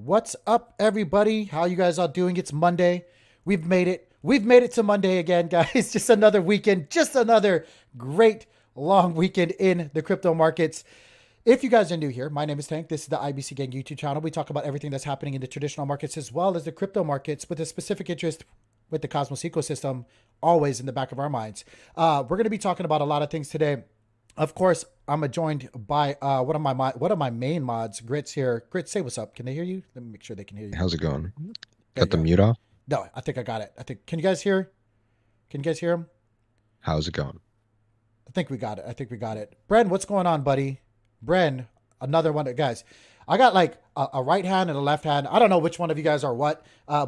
What's up, everybody? How you guys all doing? It's Monday. We've made it. We've made it to Monday again, guys. Just another weekend. Just another great long weekend in the crypto markets. If you guys are new here, my name is Tank. This is the IBC Gang YouTube channel. We talk about everything that's happening in the traditional markets as well as the crypto markets with a specific interest with the Cosmos ecosystem always in the back of our minds. We're going to be talking about a lot of things today. Of course, I'm joined by one of my main mods, Grits here. Grits, say what's up. Can they hear you? Let me make sure they can hear you. How's it going? There Got you the go. mute off? No, I think I got it. I think. Can you guys hear? Can you guys hear him? How's it going? I think we got it. I think we got it. Bren, what's going on, buddy? Bren, another one. Guys, I got like a right hand and a left hand. I don't know which one of you guys are what.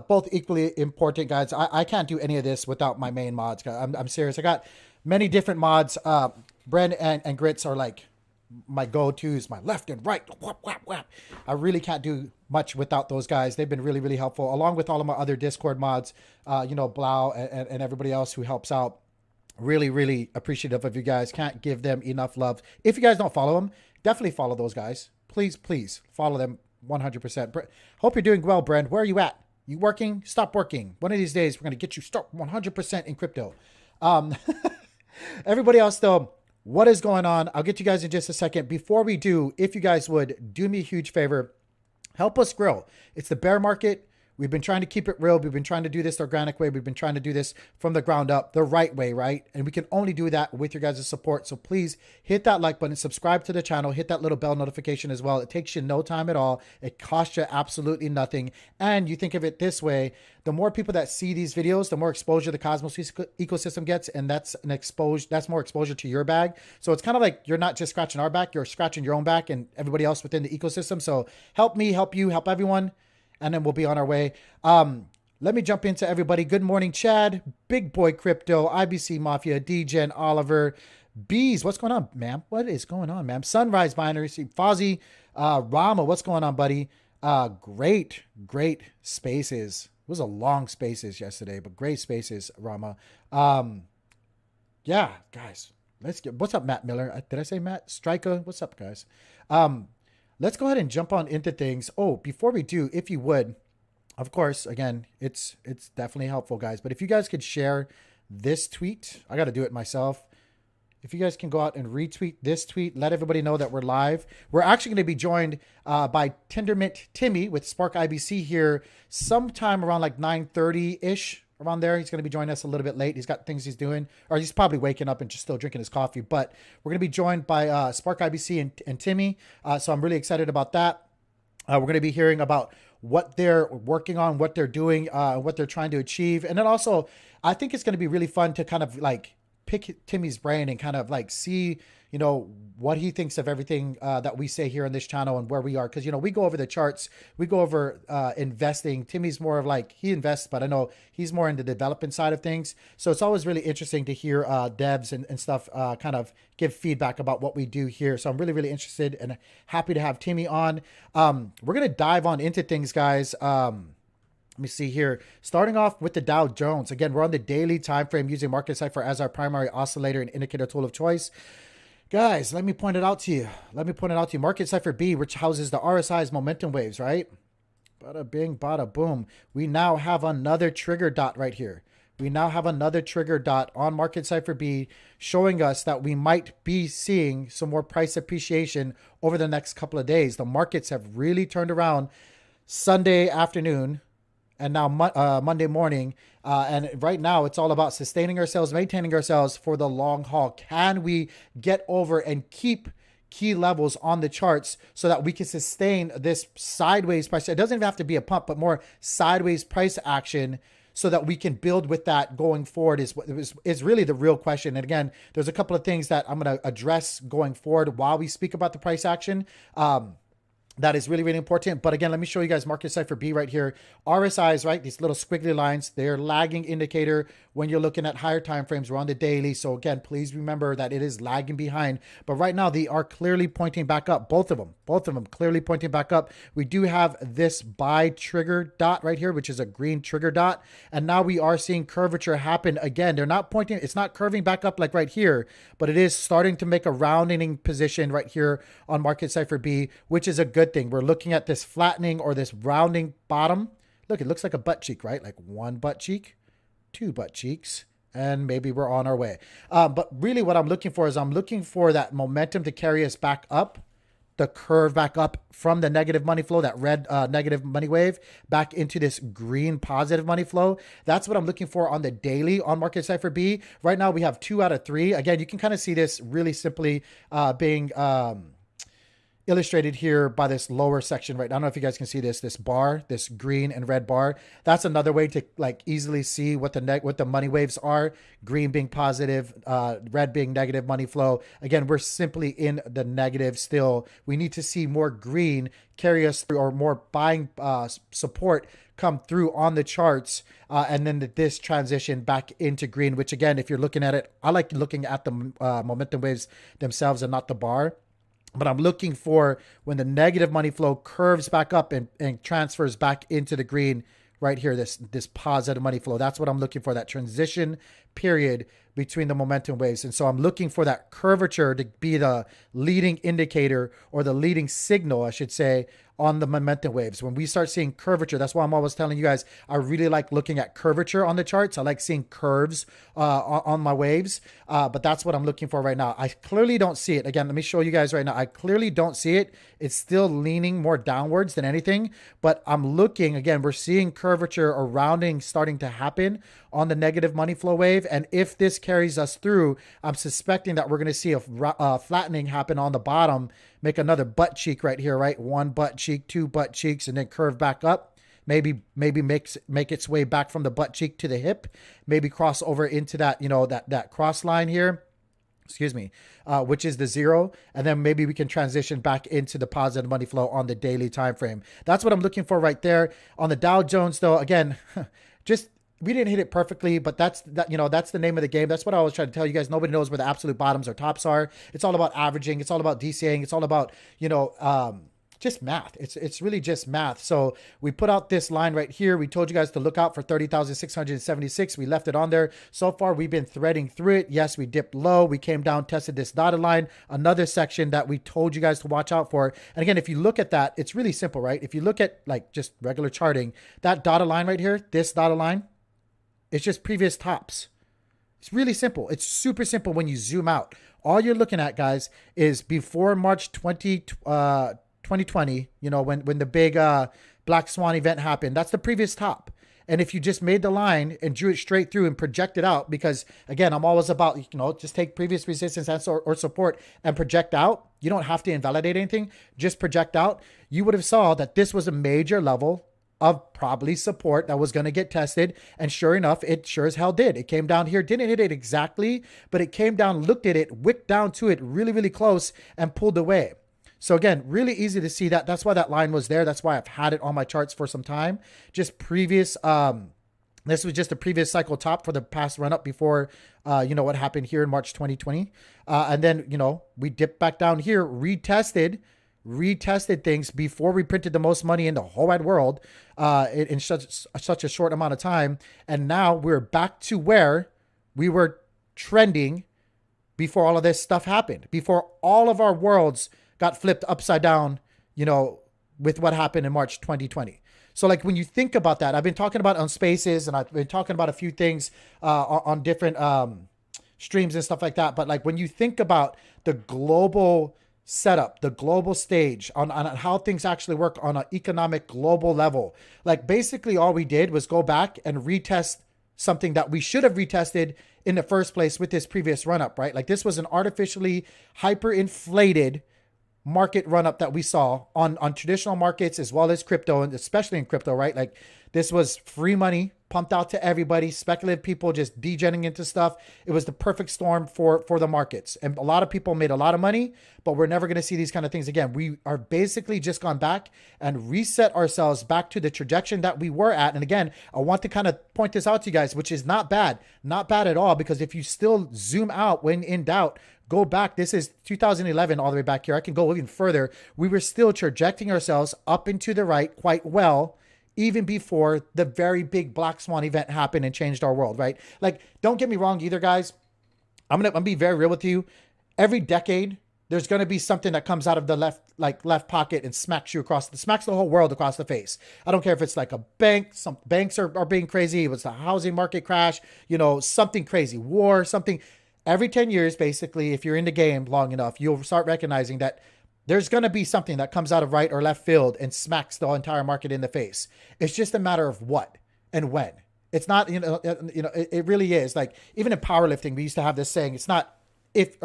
Both equally important, guys. I can't do any of this without my main mods. I'm serious. I got many different mods. Bren and Grits are like my go-tos, my left and right. Whap, whap, whap. I really can't do much without those guys. They've been really, really helpful, along with all of my other Discord mods, Blau and everybody else who helps out. Really, really appreciative of you guys. Can't give them enough love. If you guys don't follow them, definitely follow those guys. Please, please follow them 100%. Hope you're doing well, Brent. Where are you at? You working? Stop working. One of these days, we're going to get you start 100% in crypto. Everybody else, though, what is going on? I'll get you guys in just a second. Before we do, if you guys would do me a huge favor, help us grow. It's the bear market. We've been trying to keep it real. We've been trying to do this the organic way. We've been trying to do this from the ground up, the right way, right? And we can only do that with your guys' support. So please hit that like button, subscribe to the channel, hit that little bell notification as well. It takes you no time at all. It costs you absolutely nothing. And you think of it this way, the more people that see these videos, the more exposure the Cosmos ecosystem gets. And that's more exposure to your bag. So it's kind of like you're not just scratching our back, you're scratching your own back and everybody else within the ecosystem. So help me, help you, help everyone. And then we'll be on our way. Let me jump into everybody. Good morning, Chad, Big Boy Crypto, IBC Mafia, DGen, Oliver, Bees. What's going on, ma'am? What is going on, ma'am? Sunrise Binary, Fozzie, Rama. What's going on, buddy? Great spaces. It was a long spaces yesterday, but great spaces, Rama. Yeah, guys. What's up, Matt Miller? Did I say Matt? Striker. What's up, guys? Let's go ahead and jump on into things. Oh, before we do, if you would, of course, again, it's definitely helpful, guys. But if you guys could share this tweet, I got to do it myself. If you guys can go out and retweet this tweet, let everybody know that we're live. We're actually going to be joined by Tendermint Timmy with Spark IBC here sometime around like 9:30-ish. Around there. He's going to be joining us a little bit late. He's got things he's doing, or he's probably waking up and just still drinking his coffee. But we're going to be joined by Spark IBC and Timmy. So I'm really excited about that. We're going to be hearing about what they're working on, what they're doing, what they're trying to achieve. And then also, I think it's going to be really fun to kind of like pick Timmy's brain and kind of like see, what he thinks of everything that we say here on this channel and where we are. Because, we go over the charts, we go over investing. Timmy's more of like, he invests, but I know he's more in the development side of things. So it's always really interesting to hear devs and stuff kind of give feedback about what we do here. So I'm really, really interested and happy to have Timmy on. We're going to dive on into things, guys. Let me see here. Starting off with the Dow Jones. Again, we're on the daily time frame using Market Cipher as our primary oscillator and indicator tool of choice. Guys, let me point it out to you. Market Cipher B, which houses the RSI's momentum waves, right? Bada bing, bada boom. We now have another trigger dot right here. We now have another trigger dot on Market Cipher B showing us that we might be seeing some more price appreciation over the next couple of days. The markets have really turned around Sunday afternoon and now Monday morning. And right now it's all about sustaining ourselves, maintaining ourselves for the long haul. Can we get over and keep key levels on the charts so that we can sustain this sideways price? It doesn't even have to be a pump, but more sideways price action so that we can build with that going forward is really the real question. And again, there's a couple of things that I'm going to address going forward while we speak about the price action. That is really, really important. But again, let me show you guys Market Cipher B right here. RSIs, right? These little squiggly lines, they're lagging indicator. when you're looking at higher time frames. We're on the daily. So again, please remember that it is lagging behind. But right now they are clearly pointing back up. Both of them clearly pointing back up. We do have this buy trigger dot right here, which is a green trigger dot. And now we are seeing curvature happen again. They're not pointing, it's not curving back up like right here, but it is starting to make a rounding position right here on Market Cipher B, which is a good thing. We're looking at this flattening or this rounding bottom. Look, it looks like a butt cheek, right? Like one butt cheek, two butt cheeks, and maybe we're on our way. But really what I'm looking for is I'm looking for that momentum to carry us back up, the curve back up from the negative money flow, that red negative money wave, back into this green positive money flow. That's what I'm looking for on the daily on Market Cipher B. Right now we have 2 out of 3. Again, you can kind of see this really simply being illustrated here by this lower section, right? I don't know if you guys can see this bar, this green and red bar. That's another way to like easily see what the money waves are. Green being positive, red being negative money flow. Again, we're simply in the negative still. We need to see more green carry us through, or more buying support come through on the charts, and then this transition back into green, which again, if you're looking at it, I like looking at the momentum waves themselves and not the bar. But I'm looking for when the negative money flow curves back up and transfers back into the green right here, this positive money flow. That's what I'm looking for, that transition period between the momentum waves. And so I'm looking for that curvature to be the leading indicator, or the leading signal, I should say, on the momentum waves. When we start seeing curvature, that's why I'm always telling you guys, I really like looking at curvature on the charts. I like seeing curves on my waves, but that's what I'm looking for right now. I clearly don't see it. Again, let me show you guys right now. I clearly don't see it. It's still leaning more downwards than anything, but I'm looking, again, we're seeing curvature or rounding starting to happen on the negative money flow wave. And if this carries us through, I'm suspecting that we're going to see a flattening happen on the bottom, make another butt cheek right here, right? One butt cheek, two butt cheeks, and then curve back up. Maybe make its way back from the butt cheek to the hip, maybe cross over into that, that cross line here, excuse me, which is the 0. And then maybe we can transition back into the positive money flow on the daily time frame. That's what I'm looking for right there. On the Dow Jones though, again, we didn't hit it perfectly, but that's the name of the game. That's what I always try to tell you guys. Nobody knows where the absolute bottoms or tops are. It's all about averaging. It's all about DCAing. It's all about, just math. It's really just math. So we put out this line right here. We told you guys to look out for 30,676. We left it on there. So far, we've been threading through it. Yes, we dipped low. We came down, tested this dotted line, another section that we told you guys to watch out for. And again, if you look at that, it's really simple, right? If you look at like just regular charting, that dotted line right here, this dotted line, it's just previous tops. It's really simple. It's super simple when you zoom out. All you're looking at, guys, is before March 2020, when the big Black Swan event happened, that's the previous top. And if you just made the line and drew it straight through and projected out, because again, I'm always about, just take previous resistance or support and project out. You don't have to invalidate anything, just project out. You would have saw that this was a major level of probably support that was going to get tested. And sure enough, it sure as hell did. It came down here, didn't hit it exactly, but it came down, looked at it, wicked down to it really, really close and pulled away. So again, really easy to see that. That's why that line was there. That's why I've had it on my charts for some time. Just previous, this was just a previous cycle top for the past run up before, what happened here in March 2020. And then, we dipped back down here, retested things before we printed the most money in the whole wide world in such a short amount of time. And now we're back to where we were trending before all of this stuff happened, before all of our worlds got flipped upside down, with what happened in March 2020. So like when you think about that, I've been talking about on Spaces, and I've been talking about a few things on different streams and stuff like that. But like when you think about the global setup, the global stage on how things actually work on an economic global level, like basically all we did was go back and retest something that we should have retested in the first place with this previous run up, right? Like this was an artificially hyperinflated market run up that we saw on traditional markets as well as crypto, and especially in crypto, right? Like this was free money pumped out to everybody, speculative people just degenerating into stuff. It was the perfect storm for the markets. And a lot of people made a lot of money, but we're never going to see these kind of things again. We are basically just gone back and reset ourselves back to the trajectory that we were at. And again, I want to kind of point this out to you guys, which is not bad at all, because if you still zoom out when in doubt, go back. This is 2011 all the way back here. I can go even further. We were still trajecting ourselves up and to the right quite well, even before the very big black swan event happened and changed our world, right? Like, don't get me wrong either, guys. I'm gonna be very real with you. Every decade, there's gonna be something that comes out of the left pocket and smacks the whole world across the face. I don't care if it's like a bank. Some banks are being crazy. It was the housing market crash, something crazy, war, something. Every 10 years, basically, if you're in the game long enough, you'll start recognizing that there's going to be something that comes out of right or left field and smacks the entire market in the face. It's just a matter of what and when. It's not, it really is. Like, even in powerlifting, we used to have this saying, it's not if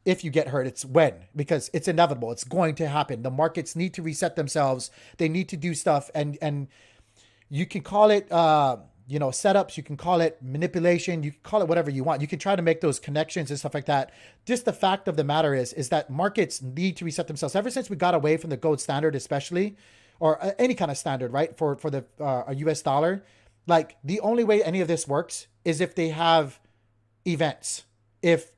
if you get hurt, it's when, because it's inevitable. It's going to happen. The markets need to reset themselves. They need to do stuff. And you can call it, setups, you can call it manipulation, you can call it whatever you want. You can try to make those connections and stuff like that. Just the fact of the matter is that markets need to reset themselves. Ever since we got away from the gold standard, especially, or any kind of standard, right, for the US dollar, like, the only way any of this works is if they have events, if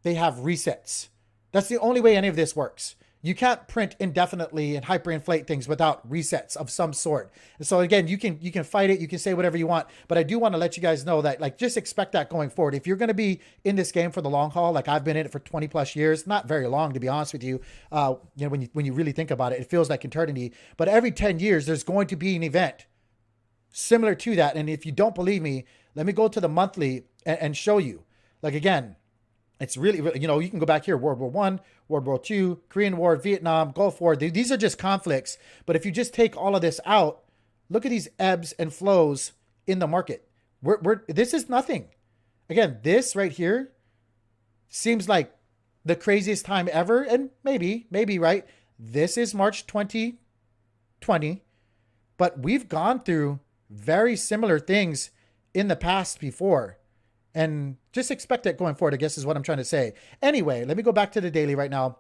they have resets. That's the only way any of this works. You can't print indefinitely and hyperinflate things without resets of some sort. And so again, you can fight it, you can say whatever you want, but I do want to let you guys know that, like, just expect that going forward. If you're going to be in this game for the long haul, like I've been in it for 20 plus years, not very long to be honest with you. When you really think about it, it feels like eternity. But every 10 years, there's going to be an event similar to that. And if you don't believe me, let me go to the monthly and show you. Like, again, it's really, you can go back here, World War I, World War II, Korean War, Vietnam, Gulf War. These are just conflicts. But if you just take all of this out, look at these ebbs and flows in the market. This is nothing. Again, this right here seems like the craziest time ever. And maybe, right? This is March 2020. But we've gone through very similar things in the past before. And just expect it going forward, I guess is what I'm trying to say. Anyway, let me go back to the daily right now.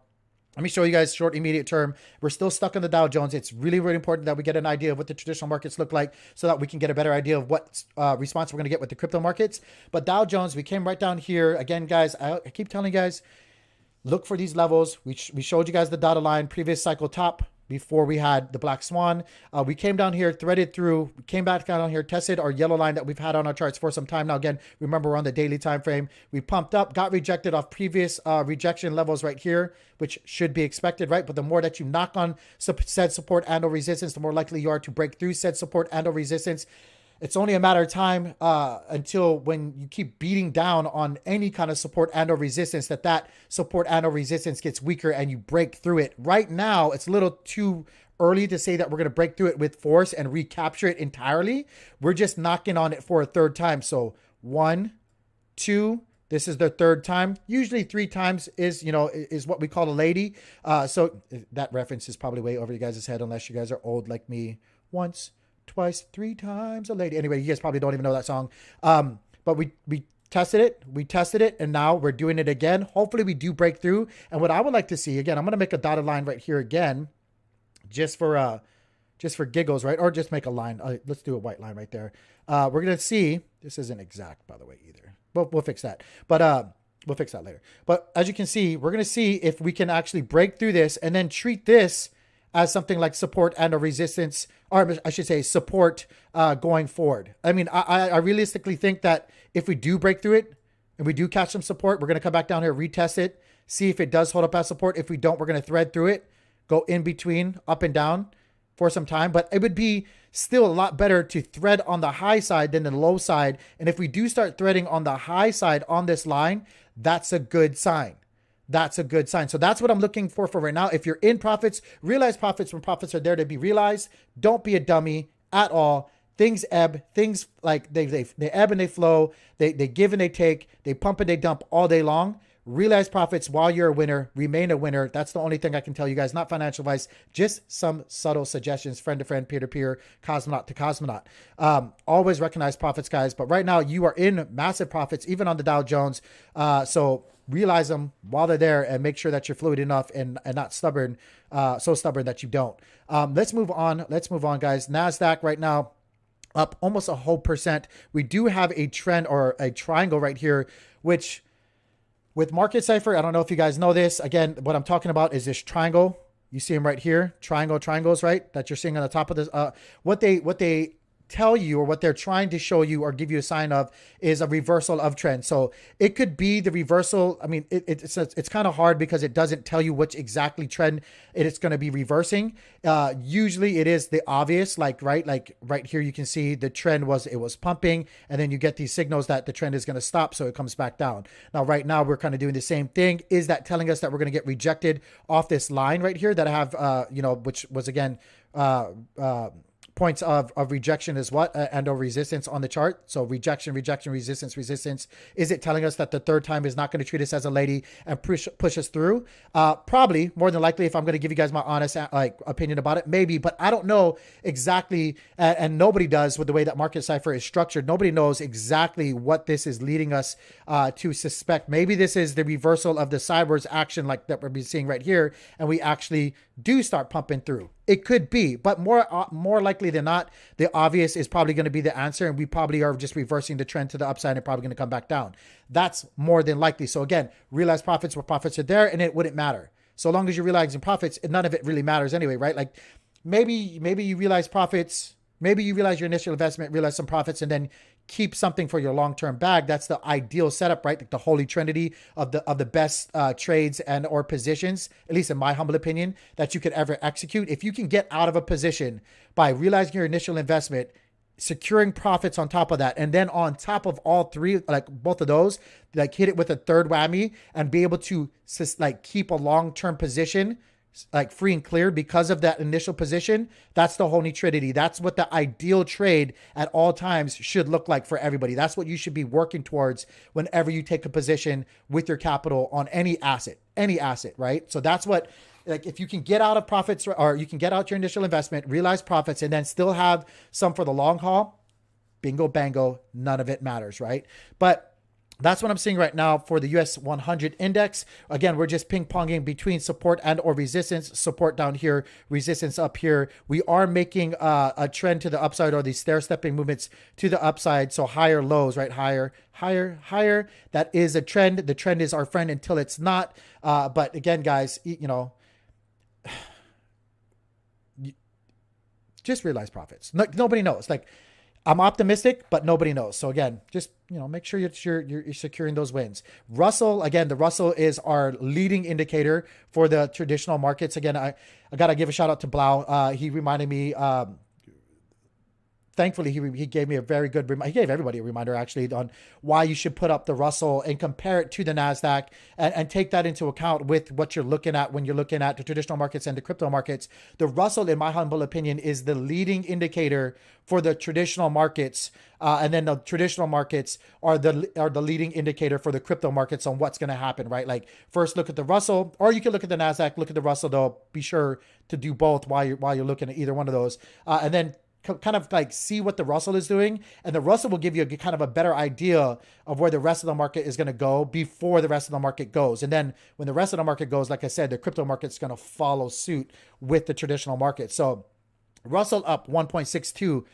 Let me show you guys short, immediate term. We're still stuck on the Dow Jones. It's really, really important that we get an idea of what the traditional markets look like so that we can get a better idea of what response we're going to get with the crypto markets. But Dow Jones, we came right down here. Again, guys, I keep telling you guys, look for these levels. We showed you guys the dotted line, previous cycle top, before we had the black swan. We came down here, threaded through, came back down here, tested our yellow line that we've had on our charts for some time now. Again, remember, we're on the daily time frame. We pumped up, got rejected off previous rejection levels right here, which should be expected, right? But the more that you knock on said support and or resistance, the more likely you are to break through said support and or resistance. It's only a matter of time until when you keep beating down on any kind of support and or resistance that support and or resistance gets weaker and you break through it. Right now, it's a little too early to say that we're going to break through it with force and recapture it entirely. We're just knocking on it for a third time. So 1, 2, this is the third time. Usually 3 times is what we call a lady. So that reference is probably way over you guys' head unless you guys are old like me. Once, twice, 3 times a lady. Anyway, you guys probably don't even know that song. But we tested it, and now we're doing it again. Hopefully we do break through. And what I would like to see, again, I'm going to make a dotted line right here again, just for giggles, right? Or just make a line. Let's do a white line right there. We're going to see, this isn't exact, by the way, either. We'll fix that. But we'll fix that later. But as you can see, we're going to see if we can actually break through this and then treat this as something like support and a resistance, or I should say support going forward. I mean, I realistically think that if we do break through it and we do catch some support, we're going to come back down here, retest it, see if it does hold up as support. If we don't, we're going to thread through it, go in between, up and down for some time. But it would be still a lot better to thread on the high side than the low side. And if we do start threading on the high side on this line, that's a good sign. That's a good sign. So that's what I'm looking for right now. If you're in profits, realize profits when profits are there to be realized. Don't be a dummy at all. Things ebb. Things like they ebb and they flow. They give and they take. They pump and they dump all day long. realize profits while you're a winner, remain a winner. That's the only thing I can tell you guys, not financial advice, just some subtle suggestions, friend to friend, peer to peer, cosmonaut to cosmonaut. Always recognize profits, guys. But right now you are in massive profits, even on the Dow Jones. So realize them while they're there and make sure that you're fluid enough and not stubborn, so stubborn that you don't. Let's move on. Let's move on, guys. NASDAQ right now up almost a whole percent. We do have a trend or a triangle right here, which with Market Cipher, I don't know if you guys know this. Again, what I'm talking about is this triangle. You see them right here, triangles, right? That you're seeing on the top of this. What they tell you, or what they're trying to show you or give you a sign of, is a reversal of trend. So it could be the reversal. I mean, it's kind of hard because it doesn't tell you which exactly trend it's going to be reversing. Usually it is the obvious, like right here, you can see the trend was pumping, and then you get these signals that the trend is going to stop. So it comes back down. Now, right now we're kind of doing the same thing. Is that telling us that we're going to get rejected off this line right here that I have, which was again, points of rejection is what and or resistance on the chart. So rejection, resistance. Is it telling us that the third time is not going to treat us as a lady and push us through? Probably, more than likely, if I'm going to give you guys my honest opinion about it, maybe, but I don't know exactly, and nobody does with the way that Market Cipher is structured. Nobody knows exactly what this is leading us to suspect. Maybe this is the reversal of the sideways action like that we're seeing right here, and we actually do start pumping through. It could be, but more likely than not, the obvious is probably going to be the answer, and we probably are just reversing the trend to the upside and probably going to come back down. That's more than likely. So again, realize profits where profits are there, and it wouldn't matter. So long as you're realizing profits, none of it really matters anyway, right? Like maybe you realize profits, maybe you realize your initial investment, realize some profits, and then keep something for your long-term bag. That's the ideal setup, right? Like the holy trinity of the best trades and or positions, at least in my humble opinion, that you could ever execute. If you can get out of a position by realizing your initial investment, securing profits on top of that, and then on top of all three, like both of those, like hit it with a third whammy and be able to like keep a long-term position like free and clear because of that initial position, that's the holy trinity. That's what the ideal trade at all times should look like for everybody. That's what you should be working towards whenever you take a position with your capital on any asset, right? So that's what, like, if you can get out of profits, or you can get out your initial investment, realize profits, and then still have some for the long haul, bingo bango, none of it matters, right? But that's what I'm seeing right now for the US 100 index. Again, we're just ping-ponging between support and or resistance. Support down here, resistance up here. We are making a trend to the upside, or these stair-stepping movements to the upside. So higher lows, right? Higher. That is a trend. The trend is our friend until it's not. But again, guys, just realize profits. Nobody knows. Like, I'm optimistic, but nobody knows. So again, just, make sure you're securing those wins. Russell, again, the Russell is our leading indicator for the traditional markets. Again, I got to give a shout out to Blau. He reminded me, thankfully, he gave me a very good reminder. He gave everybody a reminder, actually, on why you should put up the Russell and compare it to the NASDAQ and take that into account with what you're looking at when you're looking at the traditional markets and the crypto markets. The Russell, in my humble opinion, is the leading indicator for the traditional markets. And then the traditional markets are the leading indicator for the crypto markets on what's going to happen, right? Like, first look at the Russell, or you can look at the NASDAQ, look at the Russell, though. Be sure to do both while you're looking at either one of those. And then kind of like see what the Russell is doing, and the Russell will give you kind of a better idea of where the rest of the market is going to go before the rest of the market goes. And then when the rest of the market goes, like I said, the crypto market's going to follow suit with the traditional market. So Russell up 1.62.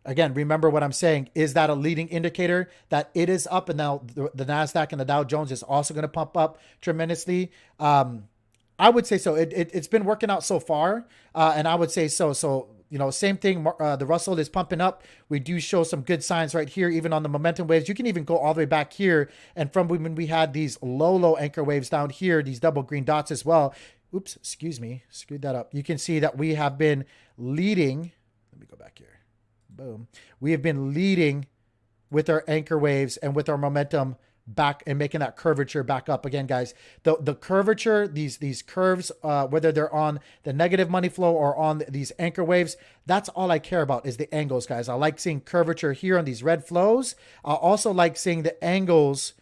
Again, remember what I'm saying. Is that a leading indicator that it is up? And now the NASDAQ and the Dow Jones is also going to pump up tremendously. I would say so. It's been working out so far. And I would say so. So, same thing. The Russell is pumping up. We do show some good signs right here, even on the momentum waves. You can even go all the way back here. And from when we had these low anchor waves down here, these double green dots as well. Oops, excuse me. Screwed that up. You can see that we have been leading. Let me go back here. Boom. We have been leading with our anchor waves and with our momentum back and making that curvature back up again, guys. The curvature, these curves, whether they're on the negative money flow or on these anchor waves, that's all I care about is the angles, guys. I like seeing curvature here on these red flows. I also like seeing the angles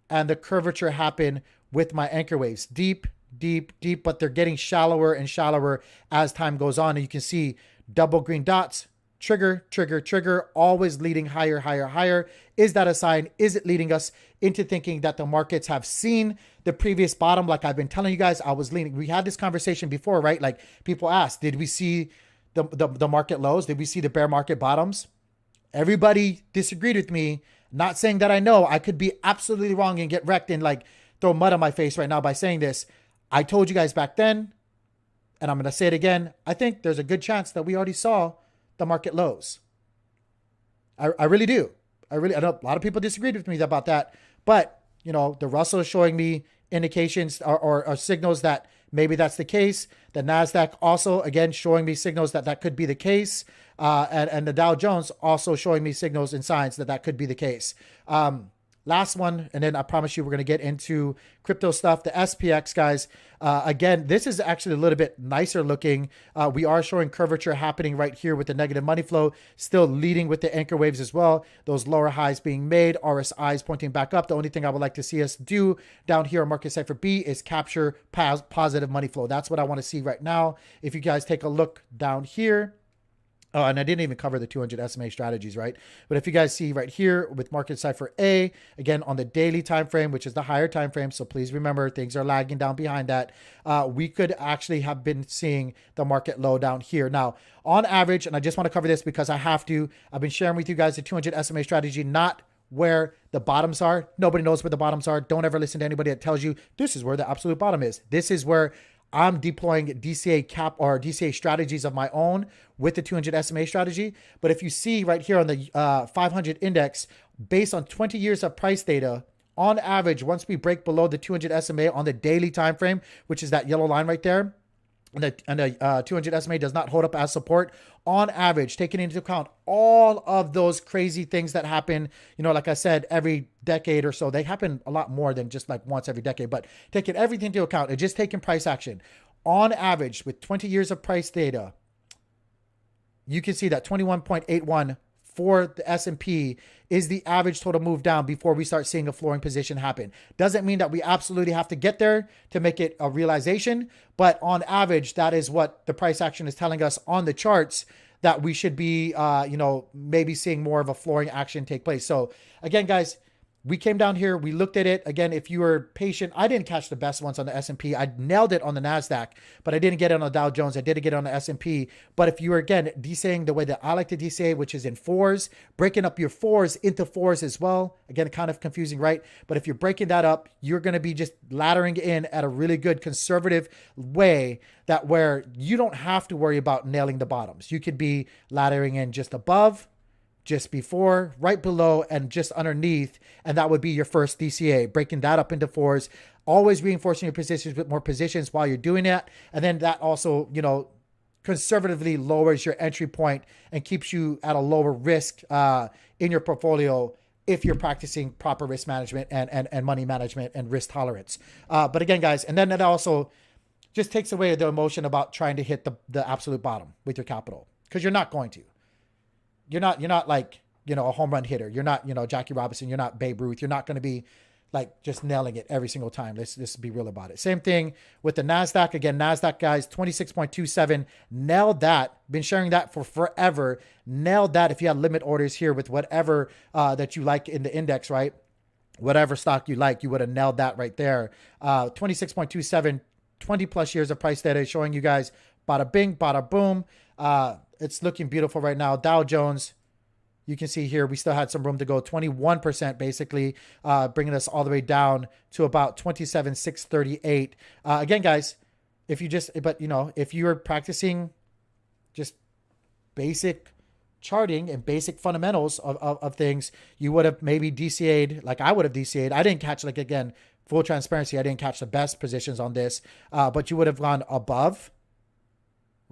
and the curvature happen with my anchor waves. Deep, deep, deep, but they're getting shallower and shallower as time goes on. And you can see double green dots, trigger, trigger, trigger, always leading higher, higher, higher. Is that a sign? Is it leading us into thinking that the markets have seen the previous bottom? Like I've been telling you guys, I was leaning. We had this conversation before, right? Like people asked, did we see the market lows? Did we see the bear market bottoms? Everybody disagreed with me. Not saying that I know. I could be absolutely wrong and get wrecked and like throw mud on my face right now by saying this. I told you guys back then, and I'm going to say it again. I think there's a good chance that we already saw the market lows. I really do. I know a lot of people disagreed with me about that, but you know, the Russell is showing me indications or signals that maybe that's the case. The NASDAQ also, again, showing me signals that that could be the case. And the Dow Jones also showing me signals and signs that that could be the case. Last one, and then I promise you we're going to get into crypto stuff. The SPX, guys, again, this is actually a little bit nicer looking. We are showing curvature happening right here with the negative money flow, still leading with the anchor waves as well. Those lower highs being made, RSIs pointing back up. The only thing I would like to see us do down here on Market Cipher B is capture positive money flow. That's what I want to see right now. If you guys take a look down here, oh, and I didn't even cover the 200 SMA strategies, right? But if you guys see right here with Market Cipher A, again, on the daily time frame, which is the higher time frame, so please remember things are lagging down behind that, we could actually have been seeing the market low down here. Now, on average, and I just want to cover this because I have to, I've been sharing with you guys the 200 SMA strategy, not where the bottoms are. Nobody knows where the bottoms are. Don't ever listen to anybody that tells you this is where the absolute bottom is. This is where I'm deploying DCA cap or DCA strategies of my own with the 200 SMA strategy. But if you see right here on the 500 index, based on 20 years of price data, on average, once we break below the 200 SMA on the daily time frame, which is that yellow line right there, and the 200 SMA does not hold up as support, on average, taking into account all of those crazy things that happen, you know, like I said, every decade or so, they happen a lot more than just like once every decade, but taking everything into account and just taking price action, on average, with 20 years of price data, you can see that 21.81 for the S&P is the average total move down before we start seeing a flooring position happen. Doesn't mean that we absolutely have to get there to make it a realization, but on average, that is what the price action is telling us on the charts, that we should be, you know, maybe seeing more of a flooring action take place. So again, guys, we came down here, we looked at it. Again, if you were patient, I didn't catch the best ones on the S&P. I nailed it on the NASDAQ, but I didn't get it on the Dow Jones. I did get it on the S&P. But if you were, again, DCAing the way that I like to DCA, which is in fours, breaking up your fours into fours as well. Again, kind of confusing, right? But if you're breaking that up, you're going to be just laddering in at a really good conservative way, that where you don't have to worry about nailing the bottoms. You could be laddering in just above, just before, right below, and just underneath. And that would be your first DCA, breaking that up into fours, always reinforcing your positions with more positions while you're doing that. And then that also, you know, conservatively lowers your entry point and keeps you at a lower risk in your portfolio if you're practicing proper risk management and money management and risk tolerance. But again, guys, and then it also just takes away the emotion about trying to hit the absolute bottom with your capital, because you're not going to. You're not like, you know, a home run hitter. You're not, you know, Jackie Robinson. You're not Babe Ruth. You're not going to be like just nailing it every single time. Let's be real about it. Same thing with the NASDAQ. Again, NASDAQ, guys, 26.27. Nailed that. Been sharing that for forever. Nailed that if you had limit orders here with whatever that you like in the index, right? Whatever stock you like, you would have nailed that right there. 26.27, 20 plus years of price data showing you guys bada bing, bada boom. It's looking beautiful right now. Dow Jones, you can see here, we still had some room to go. 21% basically, bringing us all the way down to about 27,638. Again, guys, if you just, but you know, if you are practicing just basic charting and basic fundamentals of things, you would have maybe DCA'd like I would have DCA'd. I didn't catch, like, again, full transparency, I didn't catch the best positions on this, but you would have gone above,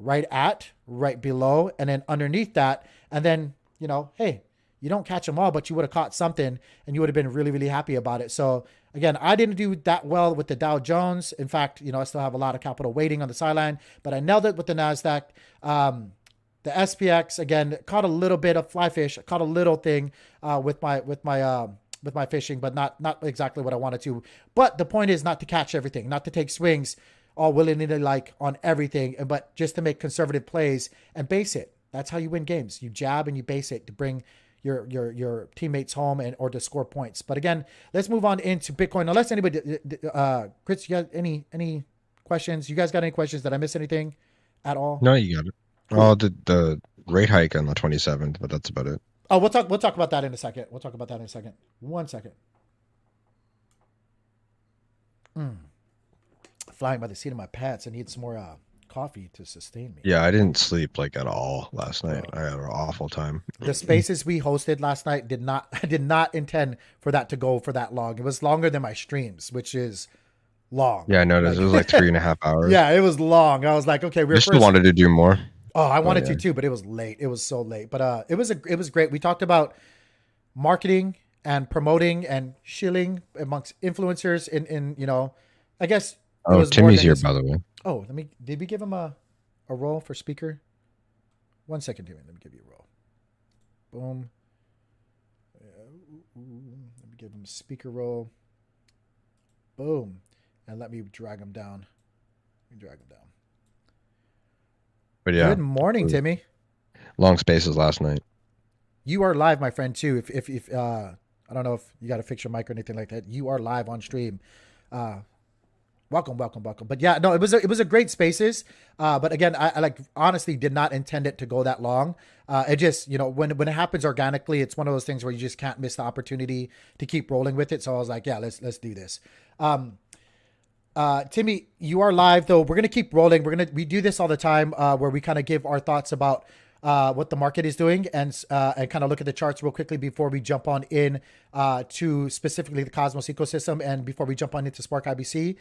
right at, right below, and then underneath that. And then, you know, hey, you don't catch them all, but you would have caught something and you would have been really, really happy about it. So again, I didn't do that well with the Dow Jones. In fact, you know, I still have a lot of capital waiting on the sideline, but I nailed it with the NASDAQ. The SPX, again, caught a little bit of fly fish, caught a little thing with my with my fishing, but not exactly what I wanted to. But the point is not to catch everything, not to take swings all willy-nilly like on everything, but just to make conservative plays and base it. That's how you win games. You jab and you base it to bring your teammates home and or to score points. But again, let's move on into Bitcoin. Unless anybody, Chris, you got any questions? You guys got any questions? Did I miss anything at all? No, you got it. Cool. Oh, the rate hike on the 27th, but that's about it. Oh, we'll talk about that in a second. We'll talk about that in a second. 1 second. Flying by the seat of my pants. I need some more coffee to sustain me. Yeah, I didn't sleep like at all last night. I had an awful time. The spaces we hosted last night I did not intend for that to go for that long. It was longer than my streams, which is long. Yeah, I noticed. It was like 3.5 hours. Yeah, it was long. I was like, okay, I still wanted to do more. Oh, I wanted to too, but it was late. It was so late. But it was great. We talked about marketing and promoting and shilling amongst influencers in I guess it was Timmy's here, by the way. Oh, did we give him a role for speaker? 1 second, Timmy. Let me give you a role. Boom. Let me give him a speaker role. Boom. And let me drag him down. But yeah. Good morning, Timmy. Long spaces last night. You are live, my friend, too. If I don't know if you got to fix your mic or anything like that. You are live on stream. Welcome. But yeah, no, it was a great spaces. But again, I like honestly did not intend it to go that long. It just, when it happens organically, it's one of those things where you just can't miss the opportunity to keep rolling with it. So I was like, yeah, let's do this. Timmy, you are live though. We're going to keep rolling. We do this all the time, where we kind of give our thoughts about what the market is doing and kind of look at the charts real quickly before we jump on in to specifically the Cosmos ecosystem and before we jump on into Spark IBC.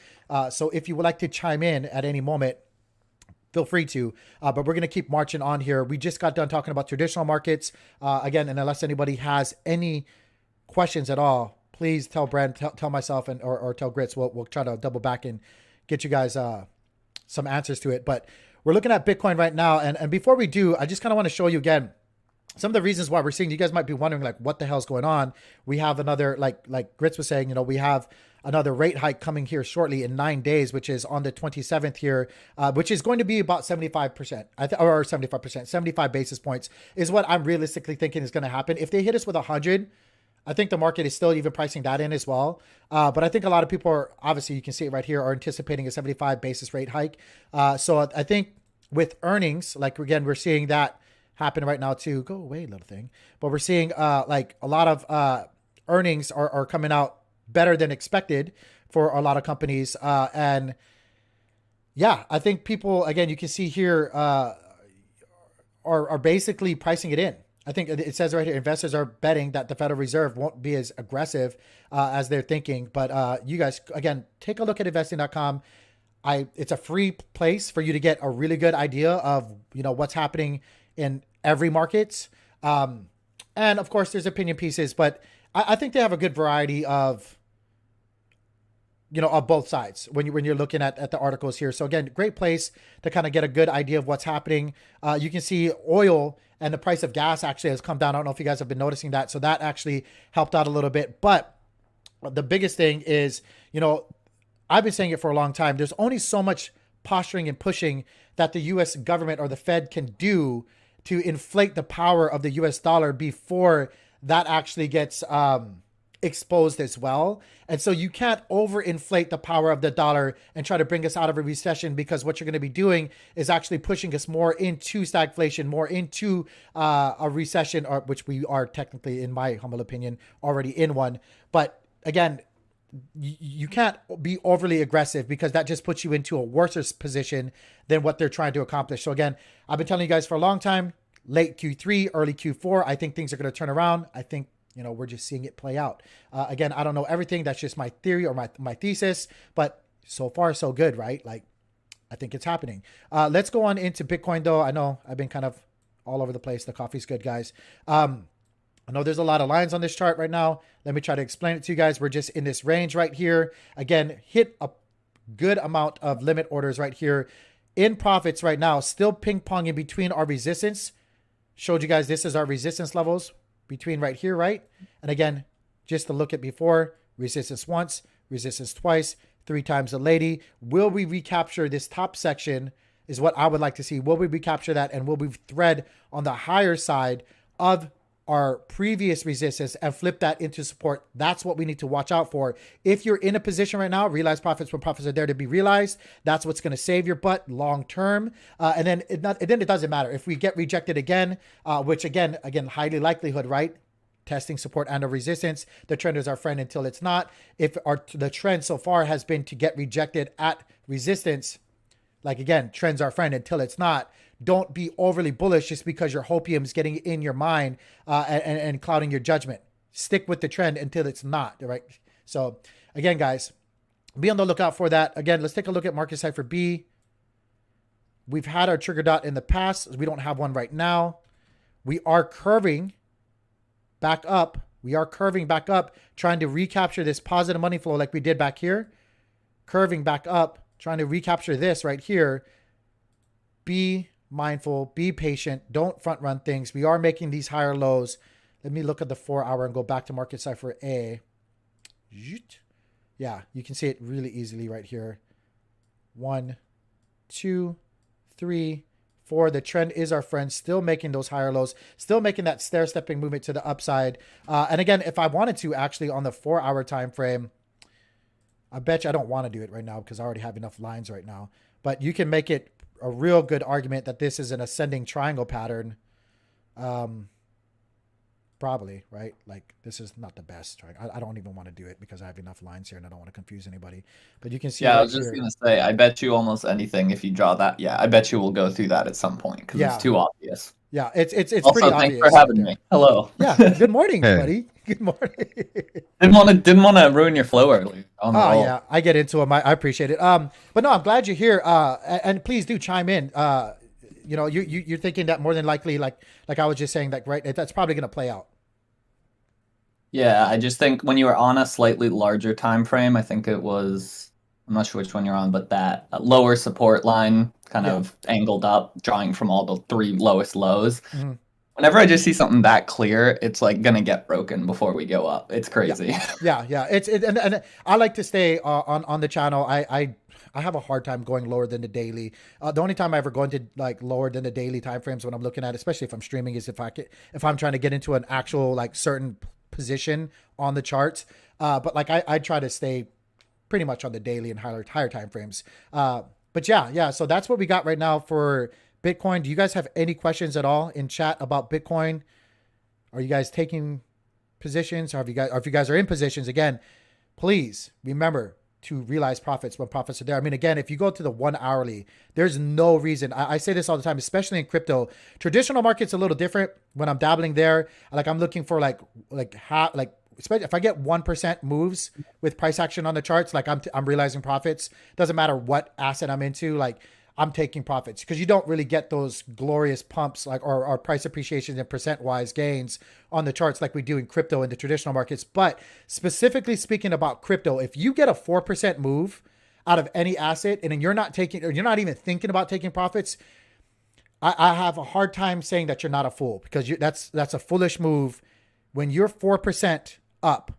So if you would like to chime in at any moment, feel free to, but we're going to keep marching on here. We just got done talking about traditional markets again, and unless anybody has any questions at all, please tell Brand, tell myself, or tell Grits. We'll try to double back and get you guys some answers to it. But we're looking at Bitcoin right now. And before we do, I just kind of want to show you again some of the reasons why we're seeing, you guys might be wondering like, what the hell's going on? We have another, like Grits was saying, we have another rate hike coming here shortly in 9 days, which is on the 27th here, which is going to be about 75%, or 75%, 75 basis points is what I'm realistically thinking is going to happen. If they hit us with 100, I think the market is still even pricing that in as well. But I think a lot of people are, obviously you can see it right here, are anticipating a 75 basis rate hike. So I think with earnings, like again, we're seeing that happen right now too. Go away, little thing. But we're seeing like a lot of earnings are coming out better than expected for a lot of companies. And yeah, I think people, again, you can see here are basically pricing it in. I think it says right here, investors are betting that the Federal Reserve won't be as aggressive as they're thinking. But you guys, again, take a look at investing.com. It's a free place for you to get a really good idea of, what's happening in every market. And of course there's opinion pieces, but I think they have a good variety of both sides when you're looking at the articles here. So again, great place to kind of get a good idea of what's happening. You can see oil and the price of gas actually has come down. I don't know if you guys have been noticing that. So that actually helped out a little bit. But the biggest thing is, I've been saying it for a long time. There's only so much posturing and pushing that the U.S. government or the Fed can do to inflate the power of the U.S. dollar before that actually gets exposed as well. And so you can't overinflate the power of the dollar and try to bring us out of a recession, because what you're going to be doing is actually pushing us more into stagflation, more into a recession, or which we are technically, in my humble opinion, already in one. But again, you can't be overly aggressive, because that just puts you into a worse position than what they're trying to accomplish. So again, I've been telling you guys for a long time, late Q3, early Q4, I think things are going to turn around. I think, we're just seeing it play out. Again, I don't know everything. That's just my theory or my thesis, but so far so good, right? Like, I think it's happening. Let's go on into Bitcoin though. I know I've been kind of all over the place. The coffee's good, guys. I know there's a lot of lines on this chart right now. Let me try to explain it to you guys. We're just in this range right here. Again, hit a good amount of limit orders right here in profits right now, still ping ponging between our resistance. Showed you guys this is our resistance levels between right here, right? And again, just to look at before, resistance once, resistance twice, 3 times a lady. Will we recapture this top section is what I would like to see. Will we recapture that, and will we thread on the higher side of our previous resistance and flip that into support? That's what we need to watch out for. If you're in a position right now, realize profits when profits are there to be realized. That's what's going to save your butt long term. And then it doesn't matter if we get rejected again, which again, highly likelihood, right? Testing support and a resistance. The trend is our friend until it's not. If the trend so far has been to get rejected at resistance, like again, trend's our friend until it's not. Don't be overly bullish just because your hopium is getting in your mind and clouding your judgment. Stick with the trend until it's not, right? So again, guys, be on the lookout for that. Again, let's take a look at Market Cipher B. We've had our trigger dot in the past. We don't have one right now. We are curving back up. We are curving back up, trying to recapture this positive money flow like we did back here. Curving back up, trying to recapture this right here. Be mindful, be patient, don't front run things. We are making these higher lows. Let me look at the 4-hour and go back to Market Cipher A. Yeah, you can see it really easily right here. 1, 2, 3, 4. The trend is our friend, still making those higher lows, still making that stair-stepping movement to the upside. And again, if I wanted to actually on the 4-hour time frame, I bet you I don't want to do it right now because I already have enough lines right now. But you can make it a real good argument that this is an ascending triangle pattern. Probably, right? Like this is not the best. Right? I don't even want to do it because I have enough lines here and I don't want to confuse anybody. But you can see. Yeah, right I was just going to say, I bet you almost anything if you draw that. Yeah, I bet you will go through that at some point because it's too obvious. Yeah, it's also, pretty obvious. Thanks for having me. Hello. Yeah, good morning, buddy. Good morning. Didn't want to ruin your flow early. Yeah, I get into them. I appreciate it. But no, I'm glad you're here. And please do chime in. You're thinking that more than likely, like I was just saying, that right, that's probably going to play out. Yeah, I just think when you were on a slightly larger time frame, I think it was, I'm not sure which one you're on, but that lower support line kind of angled up, drawing from all the 3 lowest lows. Mm-hmm. Whenever I just see something that clear, it's like gonna get broken before we go up. It's crazy. Yeah. And I like to stay on the channel. I have a hard time going lower than the daily. The only time I ever go into like lower than the daily time frames when I'm looking at, especially if I'm streaming, is if I'm trying to get into an actual like certain position on the charts. But like I try to stay pretty much on the daily and higher time frames. But yeah. So that's what we got right now for Bitcoin. Do you guys have any questions at all in chat about Bitcoin? Are you guys taking positions, or if you guys are in positions, again, please remember to realize profits when profits are there. I mean, again, if you go to the 1 hourly, there's no reason. I say this all the time, especially in crypto. Traditional market's a little different. When I'm dabbling there, like I'm looking for especially if I get 1% moves with price action on the charts, like I'm realizing profits. Doesn't matter what asset I'm into, like I'm taking profits, because you don't really get those glorious pumps like or price appreciation and percent wise gains on the charts like we do in crypto in the traditional markets. But specifically speaking about crypto, if you get a 4% move out of any asset and then you're not taking, or you're not even thinking about taking profits, I have a hard time saying that you're not a fool, because that's a foolish move. When you're 4% up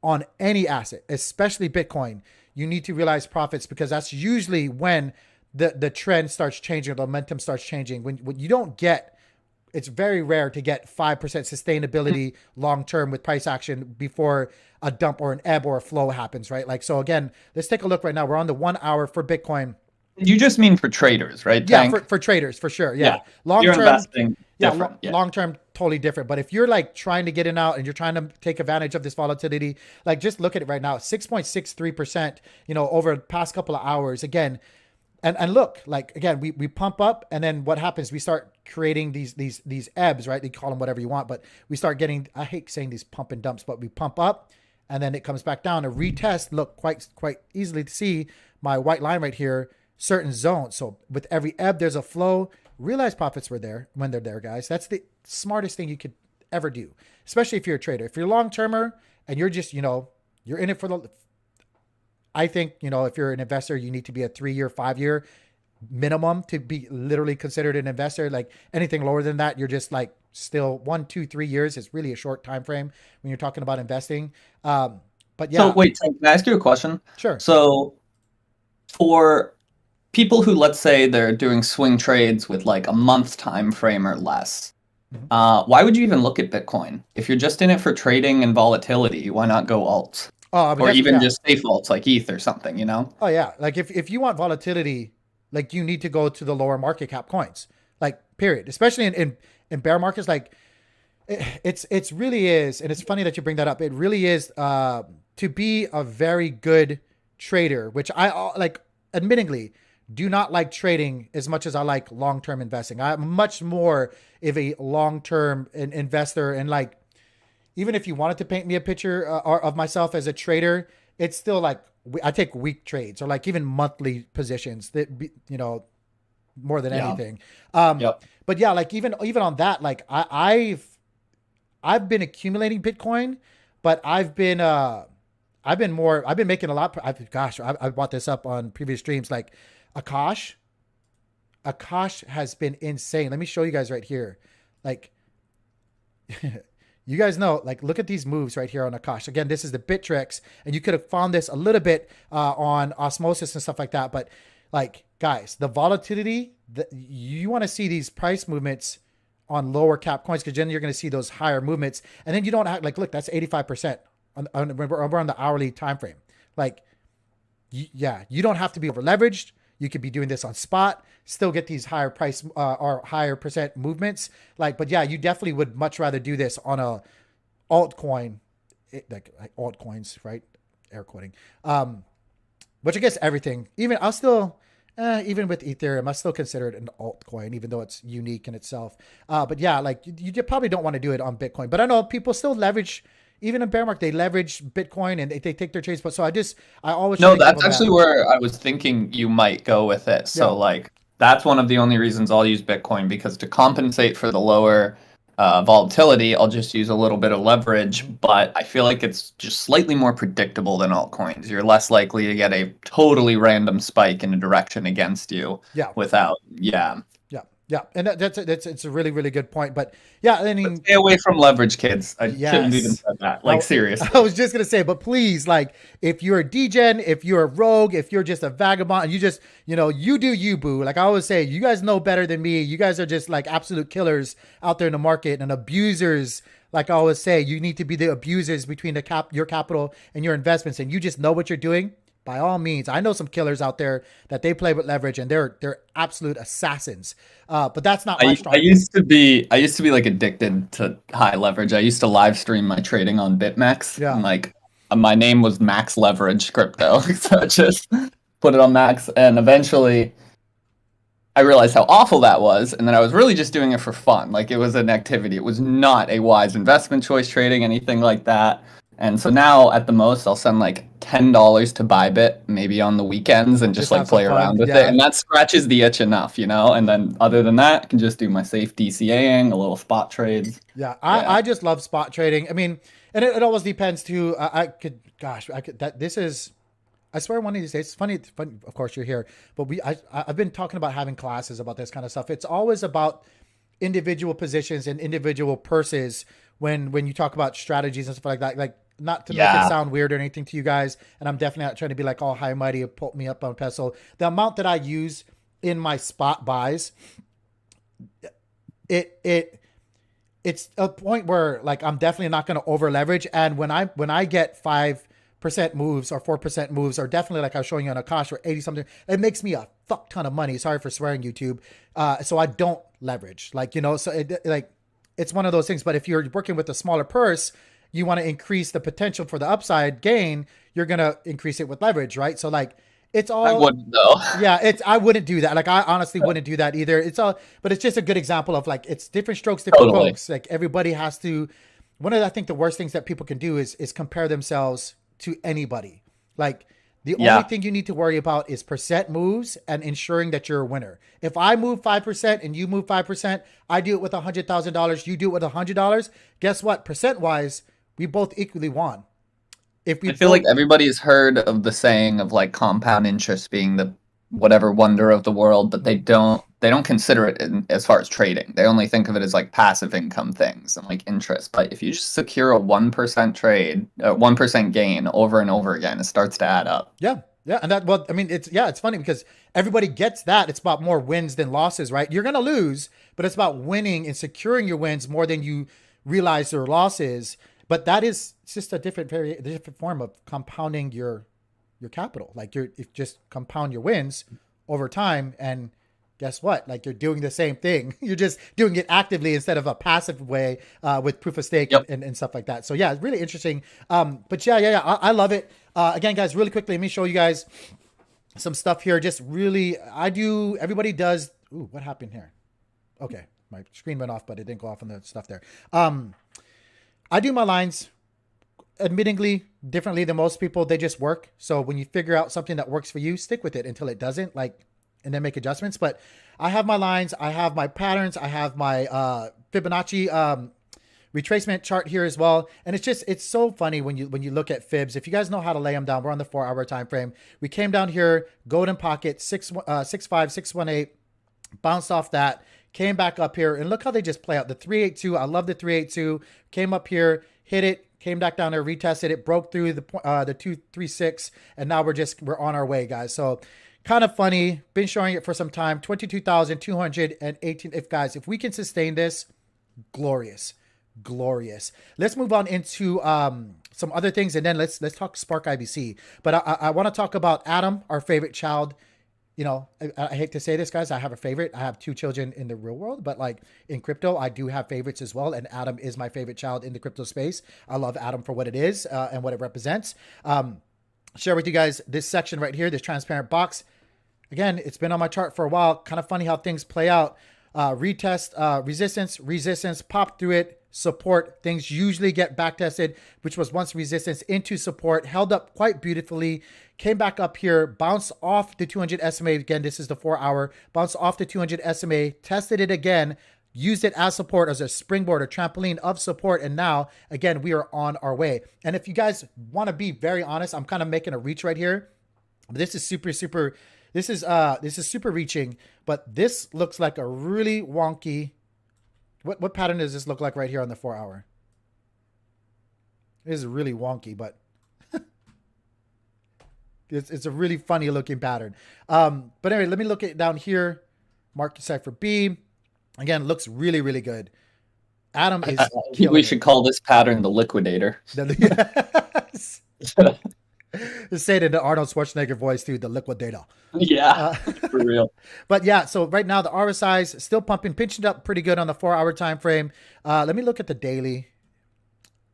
on any asset, especially Bitcoin, you need to realize profits, because that's usually when the trend starts changing, the momentum starts changing. When you don't get, it's very rare to get 5% sustainability long-term with price action before a dump or an ebb or a flow happens, right? Like, so again, let's take a look right now. We're on the 1 hour for Bitcoin. You just mean for traders, right? Yeah, for traders, for sure. Yeah. Long-term, you're investing different. Long-term, totally different. But if you're like trying to get in out and you're trying to take advantage of this volatility, like just look at it right now, 6.63%, over the past couple of hours. Again, and look, like, again, we pump up, and then what happens? We start creating these ebbs, right? They call them whatever you want, but we start getting, I hate saying these pump and dumps, but we pump up and then it comes back down. A retest, look, quite easily to see my white line right here, certain zones. So with every ebb, there's a flow. Realize profits were there when they're there, guys. That's the smartest thing you could ever do, especially if you're a trader. If you're a long-termer and you're just, you're in it for the, I think, if you're an investor, you need to be a 3-year, 5-year minimum to be literally considered an investor. Like anything lower than that, you're just like still 1, 2, 3 years is really a short time frame when you're talking about investing. But yeah. So wait, can I ask you a question? Sure. So for people who, let's say, they're doing swing trades with like a month time frame or less, why would you even look at Bitcoin? If you're just in it for trading and volatility, why not go alts? Or even just safe alts like ETH or something, you know? Oh yeah. Like if you want volatility, like you need to go to the lower market cap coins, like period, especially in bear markets. Like it's really is. And it's funny that you bring that up. It really is, to be a very good trader, which I like, admittingly, do not like trading as much as I like long-term investing. I'm much more of a long-term investor. And like, even if you wanted to paint me a picture of myself as a trader, it's still like, I take week trades or like even monthly positions that, you know, more than anything. But yeah, like even on that, like I've been accumulating Bitcoin, but I've been making a lot. I brought this up on previous streams. Like Akash has been insane. Let me show you guys right here. Like, you guys know, like, look at these moves right here on Akash. Again, this is the Bittrex, and you could have found this a little bit on Osmosis and stuff like that. But like, guys, the volatility, you want to see these price movements on lower cap coins, because then you're going to see those higher movements. And then you don't have, like, look, that's 85%. We're on the hourly time frame. Like, you don't have to be over leveraged. You could be doing this on spot, still get these higher price or higher percent movements. Like, but yeah, you definitely would much rather do this on a altcoin, like altcoins, right? Air quoting. Which I guess everything. Even I'll still, even with Ethereum, I still consider it an altcoin, even though it's unique in itself. But yeah, like you probably don't want to do it on Bitcoin. But I know people still leverage. Even in bear market, they leverage Bitcoin and they take their trades. But so I always that's actually where I was thinking you might go with it. So like that's one of the only reasons I'll use Bitcoin, because to compensate for the lower volatility, I'll just use a little bit of leverage. But I feel like it's just slightly more predictable than altcoins. You're less likely to get a totally random spike in a direction against you. Yeah, and that's it's a really, really good point. But yeah, I mean, stay away from leverage, kids. I shouldn't even say that. Like, seriously. I was just gonna say, but please, like, if you're a degen, if you're a rogue, if you're just a vagabond, and you just, you know, you do you, boo. Like I always say, you guys know better than me. You guys are just like absolute killers out there in the market and abusers. Like I always say, you need to be the abusers between your capital and your investments, and you just know what you're doing. By all means, I know some killers out there that they play with leverage and they're absolute assassins. But that's not my strong. I used to be like addicted to high leverage. I used to live stream my trading on BitMEX. Yeah. And like my name was Max Leverage Crypto. So I just put it on Max, and eventually I realized how awful that was, and then I was really just doing it for fun. Like it was an activity. It was not a wise investment choice trading, anything like that. And so now, at the most, I'll send like $10 to Bybit, maybe on the weekends, and just like play around with it. And that scratches the itch enough, you know? And then other than that, I can just do my safe DCAing, a little spot trades. I just love spot trading. I mean, and it always depends too. I swear one of these days, it's funny, of course you're here, but I've been talking about having classes about this kind of stuff. It's always about individual positions and individual purses when you talk about strategies and stuff like that. Like, not to make it sound weird or anything to you guys, and I'm definitely not trying to be like all high and mighty or put me up on a pedestal. The amount that I use in my spot buys, it's a point where like I'm definitely not going to over leverage. And when I get 5% moves or 4% moves, or definitely like I was showing you on Akash or 80 something, it makes me a fuck ton of money. Sorry for swearing, YouTube. So I don't leverage, like, you know, so it's one of those things. But if you're working with a smaller purse, you want to increase the potential for the upside gain, you're going to increase it with leverage, right? So like it's all, I wouldn't though. I wouldn't do that. Like I honestly wouldn't do that either. But it's just a good example of like, it's different strokes, different folks. Like everybody has to, I think the worst things that people can do is compare themselves to anybody. Like the only thing you need to worry about is percent moves and ensuring that you're a winner. If I move 5% and you move 5%, I do it with $100,000. You do it with $100. Guess what? Percent wise, we both equally won. I feel like everybody has heard of the saying of like compound interest being the whatever wonder of the world, but they don't consider it as far as trading. They only think of it as like passive income things and like interest. But if you just secure a 1% trade, 1% gain over and over again, it starts to add up. Yeah. Yeah. And that, well, I mean, it's funny because everybody gets that. It's about more wins than losses, right? You're going to lose, but it's about winning and securing your wins more than you realize your losses. But that is just a different form of compounding your capital. Like you're just compound your wins over time, and guess what? Like you're doing the same thing. You're just doing it actively instead of a passive way with proof of stake and stuff like that. So yeah, it's really interesting. But yeah, I love it. Again, guys, really quickly, let me show you guys some stuff here. Just really, everybody does. Ooh, what happened here? Okay, my screen went off, but it didn't go off on the stuff there. I do my lines admittingly differently than most people. They just work. So when you figure out something that works for you, stick with it until it doesn't, and then make adjustments. But I have my lines, I have my patterns, I have my Fibonacci retracement chart here as well. And it's so funny when you look at fibs. If you guys know how to lay them down, we're on the 4-hour time frame. We came down here, golden pocket, 6.5, 618, bounced off that, came back up here, and look how they just play out. The 382, I love the 382, came up here, hit it, came back down there, retested it, broke through the 236, and now we're on our way, guys. So kind of funny, been showing it for some time, 22,218. If we can sustain this, glorious. Let's move on into some other things, and then let's talk Spark IBC. But I want to talk about Adam, our favorite child. You know, I hate to say this, guys. I have a favorite. I have 2 children in the real world, but like in crypto, I do have favorites as well. And Adam is my favorite child in the crypto space. I love Adam for what it is and what it represents. Share with you guys this section right here, this transparent box. Again, it's been on my chart for a while. Kind of funny how things play out. Retest, resistance, pop through it, support. Things usually get back tested, which was once resistance into support, held up quite beautifully, came back up here, bounced off the 200 SMA. Again, this is the 4-hour, bounced off the 200 SMA, tested it again, used it as support, as a springboard, a trampoline of support. And now, again, we are on our way. And if you guys want to be very honest, I'm kind of making a reach right here. This is super this is super reaching, but this looks like a really wonky. What pattern does this look like right here on the 4-hour? It is really wonky, but it's a really funny looking pattern. But anyway, let me look at down here. Market Cipher B. Again, looks really, really good. Adam is. We should call this pattern the liquidator. Yes. Say it in the Arnold Schwarzenegger voice too, the liquidator. Yeah, for real. But yeah, so right now the RSI is still pumping, pinching up pretty good on the 4-hour time frame. Let me look at the daily,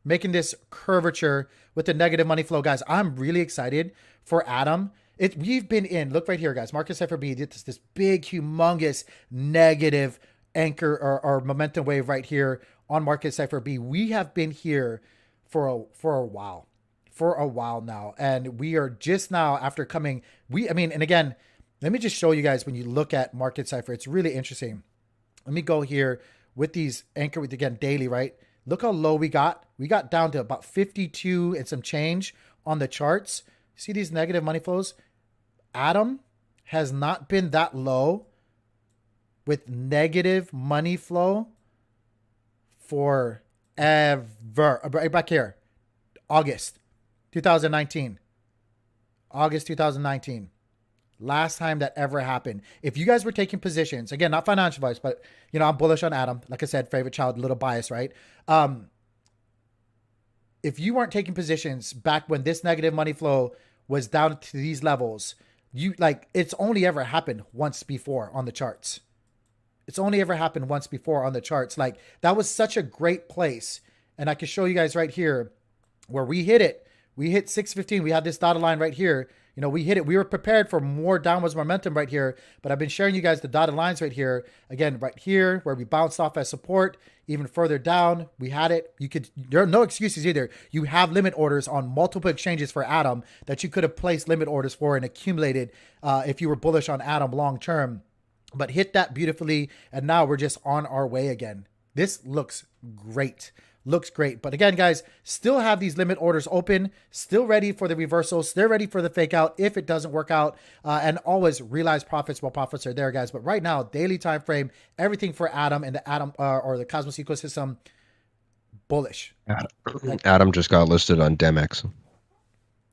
making this curvature with the negative money flow, guys. I'm really excited for Adam. We've been in, look right here, guys. Market Cipher B, this big, humongous negative anchor or momentum wave right here on Market Cipher B. We have been here for a while. For a while now, and we are just now after coming. And again, let me just show you guys when you look at Market Cipher, it's really interesting. Let me go here with these anchor with again daily, right? Look how low we got. We got down to about 52 and some change on the charts. See these negative money flows? Adam has not been that low with negative money flow forever. Right back here, August 2019. August 2019. Last time that ever happened. If you guys were taking positions, again, not financial advice, but I'm bullish on Adam. Like I said, favorite child, a little bias, right? If you weren't taking positions back when this negative money flow was down to these levels, it's only ever happened once before on the charts. It's only ever happened once before on the charts. Like that was such a great place. And I can show you guys right here where we hit it. We hit 615. We had this dotted line right here. We hit it. We were prepared for more downwards momentum right here, but I've been sharing you guys the dotted lines right here. Again, right here where we bounced off as support, even further down, we had it. There are no excuses either. You have limit orders on multiple exchanges for Adam that you could have placed limit orders for and accumulated if you were bullish on Adam long term, but hit that beautifully. And now we're just on our way again. This looks great. Looks great. But again, guys, still have these limit orders open, still ready for the reversal, still ready for the fake out if it doesn't work out, and always realize profits while profits are there, guys. But right now, daily time frame, everything for Atom and the Atom or the Cosmos ecosystem, bullish. Adam just got listed on Demex.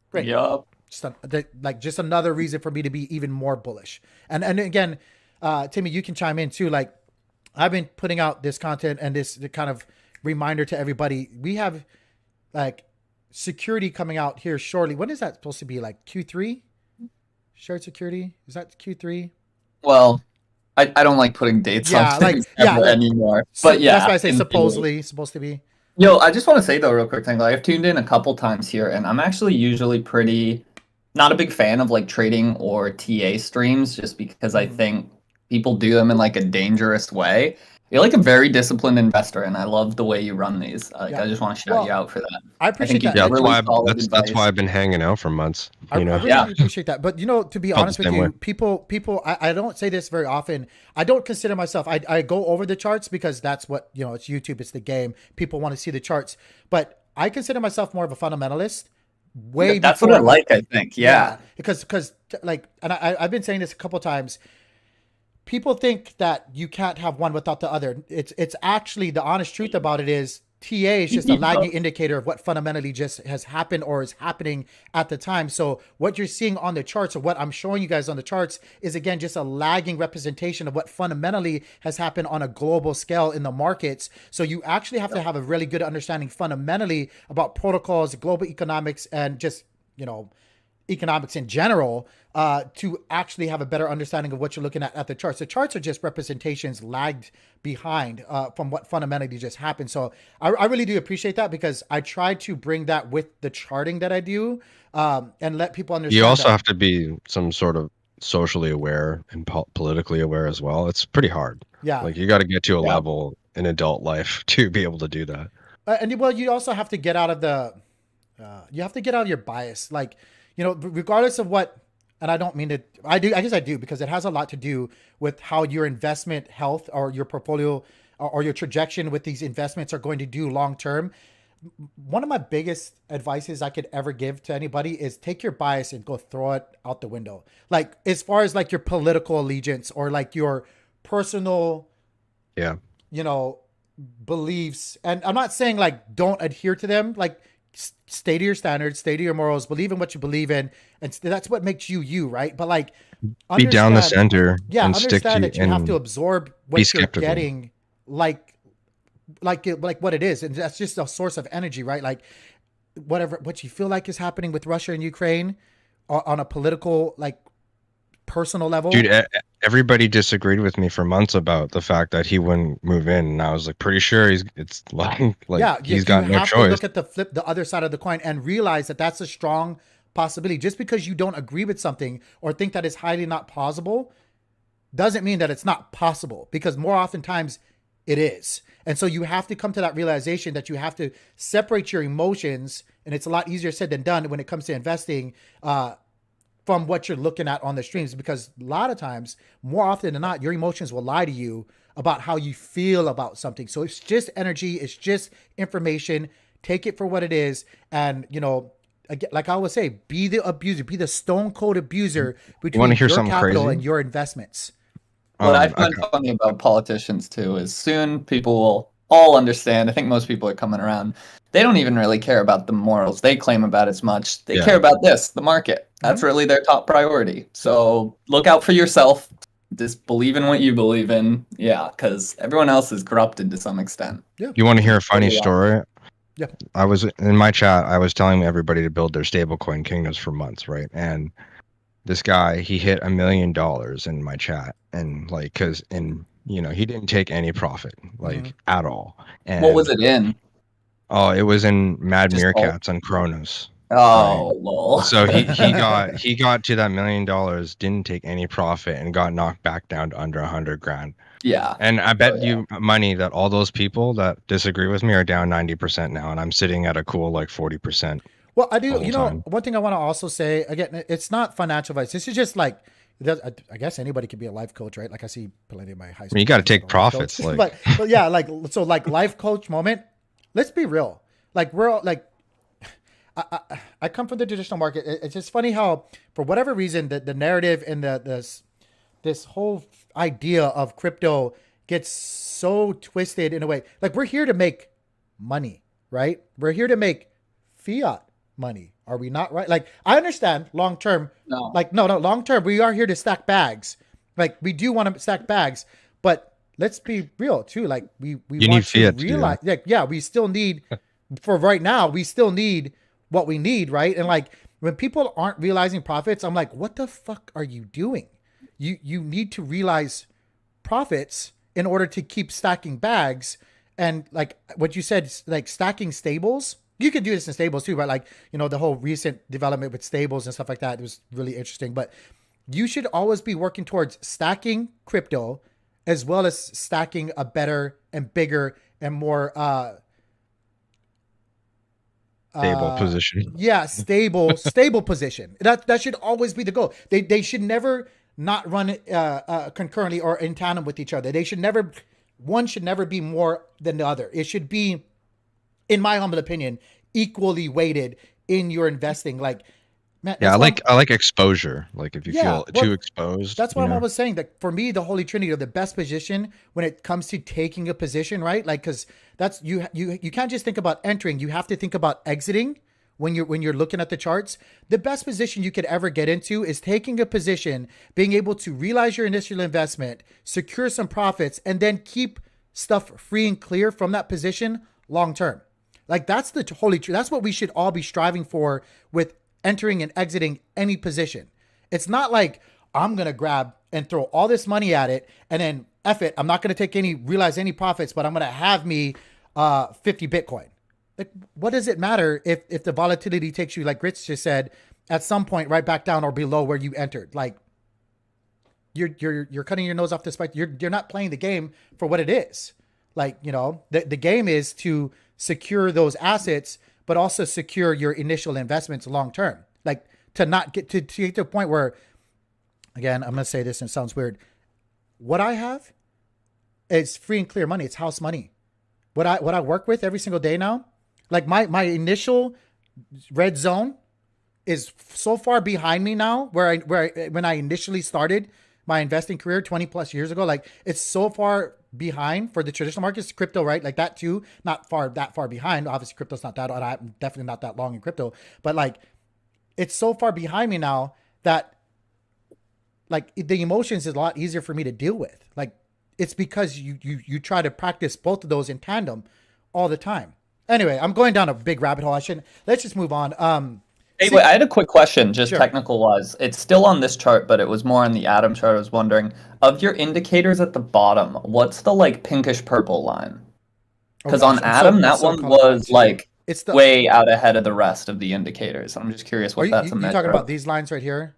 Great. Yup. Just another reason for me to be even more bullish. And again, Timmy, you can chime in too. Like, I've been putting out this content and the kind of reminder to everybody. We have like security coming out here shortly. When is that supposed to be? Like Q3? Shared security? Is that Q3? Well, I don't like putting dates on things anymore. But yeah. That's why I say supposedly supposed to be. Yo, I just want to say though, real quick thing. Like, I've tuned in a couple times here, and I'm actually usually not a big fan of like trading or TA streams, just because I think people do them in like a dangerous way. You're like a very disciplined investor, and I love the way you run these. I just want to shout you out for that. I appreciate that. Yeah, that's why I've been hanging out for months. I really appreciate that. But to be honest with you, people, I don't say this very often. I don't consider myself. I go over the charts because that's what it's YouTube. It's the game. People want to see the charts, but I consider myself more of a fundamentalist. That's what I like. I think, because like, and I've been saying this a couple of times. People think that you can't have one without the other. It's actually, the honest truth about it is TA is just a lagging indicator of what fundamentally just has happened or is happening at the time. So what you're seeing on the charts, or what I'm showing you guys on the charts, is again just a lagging representation of what fundamentally has happened on a global scale in the markets. So you actually have to have a really good understanding fundamentally about protocols, global economics, and just economics in general, to actually have a better understanding of what you're looking at the charts. The charts are just representations lagged behind from what fundamentally just happened. So I really do appreciate that, because I try to bring that with the charting that I do, and let people understand. You also have to be some sort of socially aware and politically aware as well. It's pretty hard. Yeah. Like, you got to get to a level in adult life to be able to do that. And you also have to get out of your bias. Like, regardless of what, and I don't mean to, I guess I do, because it has a lot to do with how your investment health or your portfolio or your trajectory with these investments are going to do long-term. One of my biggest advices I could ever give to anybody is take your bias and go throw it out the window. Like, as far as like your political allegiance or like your personal, beliefs. And I'm not saying like don't adhere to them. Like, stay to your standards, stay to your morals, believe in what you believe in, and that's what makes you, right? But like, be down the center. Yeah, and understand that you have to absorb what you're getting, like what it is, and that's just a source of energy, right? Like, what you feel like is happening with Russia and Ukraine on a political, like, personal level. Dude, everybody disagreed with me for months about the fact that he wouldn't move in, and I was like, pretty sure he's got no choice. You have to look at the other side of the coin and realize that that's a strong possibility. Just because you don't agree with something or think that it's highly not plausible doesn't mean that it's not possible, because more oftentimes it is. And so you have to come to that realization that you have to separate your emotions, and it's a lot easier said than done when it comes to investing, from what you're looking at on the streams, because a lot of times, more often than not, your emotions will lie to you about how you feel about something. So it's just energy. It's just information. Take it for what it is. And, again, like I always say, be the abuser, be the stone cold abuser between your capital and your investments. What I find funny about politicians too is soon people will all understand. I think most people are coming around. They don't even really care about the morals they claim about as much. They care about the market. That's really their top priority. So look out for yourself. Just believe in what you believe in. Yeah, because everyone else is corrupted to some extent. Yeah. You want to hear a funny story? Yeah. I was in my chat. I was telling everybody to build their stablecoin kingdoms for months, right? And this guy, he hit $1 million in my chat, and like, he didn't take any profit, like at all. And what was it in? Oh, it was in Mad Meerkats on Kronos. Oh, lol. So he got to that $1 million, didn't take any profit, and got knocked back down to under 100 grand. Yeah. And I bet you money that all those people that disagree with me are down 90% now, and I'm sitting at a cool like 40%. Well, I do. One thing I want to also say, again, it's not financial advice. This is just like, I guess anybody can be a life coach, right? Like I see plenty of my high I school. mean, you got to friends take that are life profits. coach. Like, but yeah, like so like life coach moment. Let's be real. Like we're all, like I come from the traditional market. It's just funny how for whatever reason the narrative and this whole idea of crypto gets so twisted in a way. Like we're here to make money, right? We're here to make fiat money. Are we not, right? Like I understand long term. No. Like no, long term we are here to stack bags. Like we do want to stack bags, but let's be real too. Like we You want need to fiat to do realize, like yeah, we still need for right now. We still need what we need, right? And like when people aren't realizing profits, I'm like, what the fuck are you doing? You need to realize profits in order to keep stacking bags. And like what you said, like stacking stables, you could do this in stables too, right? Like, the whole recent development with stables and stuff like that, it was really interesting. But you should always be working towards stacking crypto as well as stacking a better and bigger and more stable position. Yeah, stable position. That should always be the goal. They should never not run concurrently or in tandem with each other. One should never be more than the other. It should be, in my humble opinion, equally weighted in your investing. Like, man, Yeah, I like exposure. Like if you feel too exposed. That's why I'm always saying that for me, the holy trinity of the best position when it comes to taking a position, right? Like, because that's you can't just think about entering. You have to think about exiting when you're looking at the charts. The best position you could ever get into is taking a position, being able to realize your initial investment, secure some profits, and then keep stuff free and clear from that position long term. Like that's the holy truth. That's what we should all be striving for with entering and exiting any position. It's not like I'm going to grab and throw all this money at it and then F it. I'm not going to realize any profits, but I'm going to have me 50 Bitcoin. Like, what does it matter if the volatility takes you, like Grits just said, at some point right back down or below where you entered? Like you're cutting your nose off the spike. You're not playing the game for what it is. Like, the game is to secure those assets, but also secure your initial investments long term. Like to not get to a point where, again, I'm going to say this and it sounds weird. What I have is free and clear money. It's house money. What I work with every single day now, like my initial red zone is so far behind me now when I initially started my investing career 20 plus years ago. Like it's so far behind for the traditional markets, crypto, right? Like that too, not that far behind. Obviously crypto's not that, I'm definitely not that long in crypto, but like it's so far behind me now that like the emotions is a lot easier for me to deal with. Like it's because you try to practice both of those in tandem all the time. Anyway, I'm going down a big rabbit hole. Let's just move on. Hey, wait, I had a quick question, just Sure. technical wise. It's still on this chart, but it was more on the Atom chart. I was wondering, of your indicators at the bottom, what's the like pinkish purple line? Because on Atom, that one was like it's way out ahead of the rest of the indicators. I'm just curious what that's a measure. You talking about these lines right here?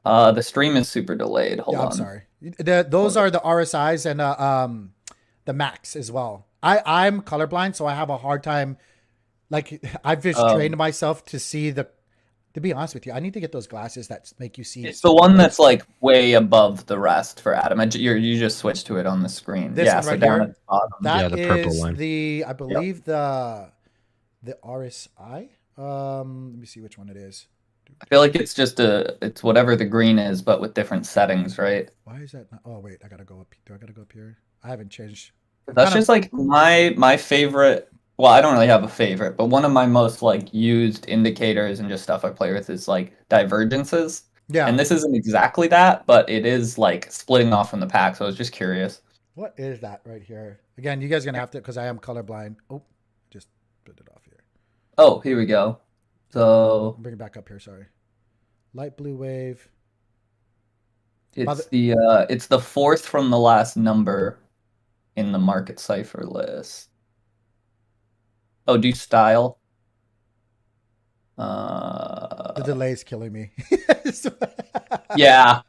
The stream is super delayed. Hold on. I'm sorry. Those are the RSIs and the max as well. I'm colorblind, so I have a hard time. Like I've just trained myself to see to be honest with you, I need to get those glasses that make you see. It's the one that's like way above the rest for Atom. You just switched to it on the screen. This one right down here? at the bottom. That the purple is line. I believe the RSI. Let me see which one it is. I feel like it's whatever the green is, but with different settings, right? Why is that not? Oh wait, I gotta go up. Do I gotta go up here? I haven't changed. That's just like my favorite. Well, I don't really have a favorite, but one of my most like used indicators and just stuff I play with is like divergences. Yeah. And this isn't exactly that, but it is like splitting off from the pack. So I was just curious. What is that right here? Again, you guys are gonna have to, because I am colorblind. Oh, just put it off here. Oh, here we go. So bring it back up here. Sorry. Light blue wave. It's the fourth from the last number in the Market Cipher list. Oh, do style. The delay is killing me. Yeah,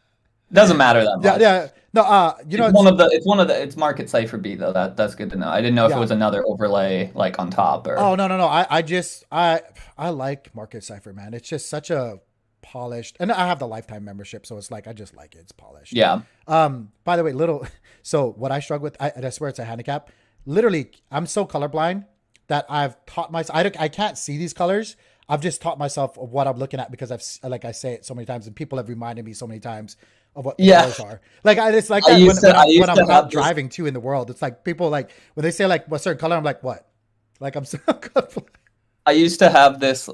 doesn't matter that much. Yeah. No, it's Market Cipher B though. That's good to know. I didn't know if it was another overlay like on top or. Oh no. I like Market Cipher, man. It's just such a polished, and I have the lifetime membership, so it's like I just like it. It's polished. Yeah. By the way, so what I struggle with, I swear it's a handicap. Literally, I'm so colorblind that I've taught myself. I can't see these colors. I've just taught myself of what I'm looking at because I say it so many times, and people have reminded me so many times of what the colors are. Like it's like that when I'm out driving too in the world. It's like people like when they say like a certain color, I'm like, what? Like I'm so colorblind. I used to have this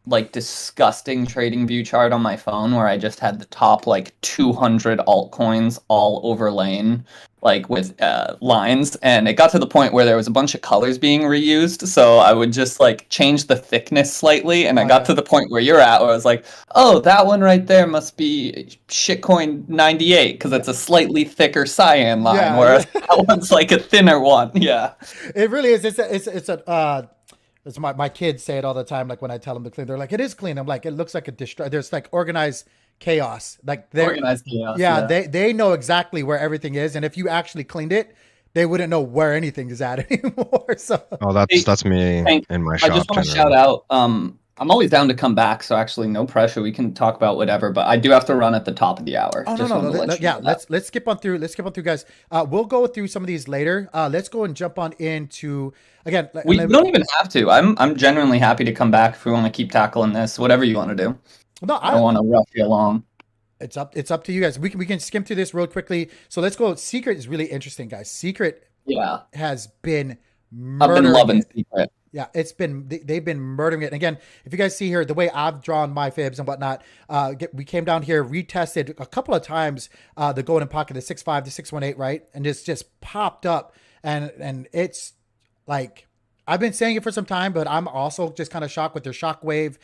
like disgusting trading view chart on my phone where I just had the top like 200 altcoins all overlain like with lines, and it got to the point where there was a bunch of colors being reused, so I would just like change the thickness slightly, and I got to the point where you're at where I was like, oh, that one right there must be shitcoin 98 because it's a slightly thicker cyan line, whereas that one's like a thinner one. Yeah, it really is. It's my kids say it all the time. Like when I tell them to clean, they're like, "It is clean." I'm like, "It looks like there's like organized chaos." Like organized chaos. Yeah, they know exactly where everything is, and if you actually cleaned it, they wouldn't know where anything is at anymore. So that's me in my shop. I just want to shout out. I'm always down to come back, so actually no pressure. We can talk about whatever, but I do have to run at the top of the hour. Oh no. Let's skip on through. Guys. We'll go through some of these later. Let's go and jump on into again. We don't even have to. I'm genuinely happy to come back if we want to keep tackling this. Whatever you want to do. No, I don't want to rush you along. It's up to you guys. We can skim through this real quickly. So let's go. Secret is really interesting, guys. Secret has been murdering. I've been loving Secret. Yeah, they've been murdering it. And again, if you guys see here, the way I've drawn my fibs and whatnot, we came down here, retested a couple of times the golden pocket, the 6.5 to 6.18, right? And it's just popped up. And it's like, I've been saying it for some time, but I'm also just kind of shocked with their shockwave.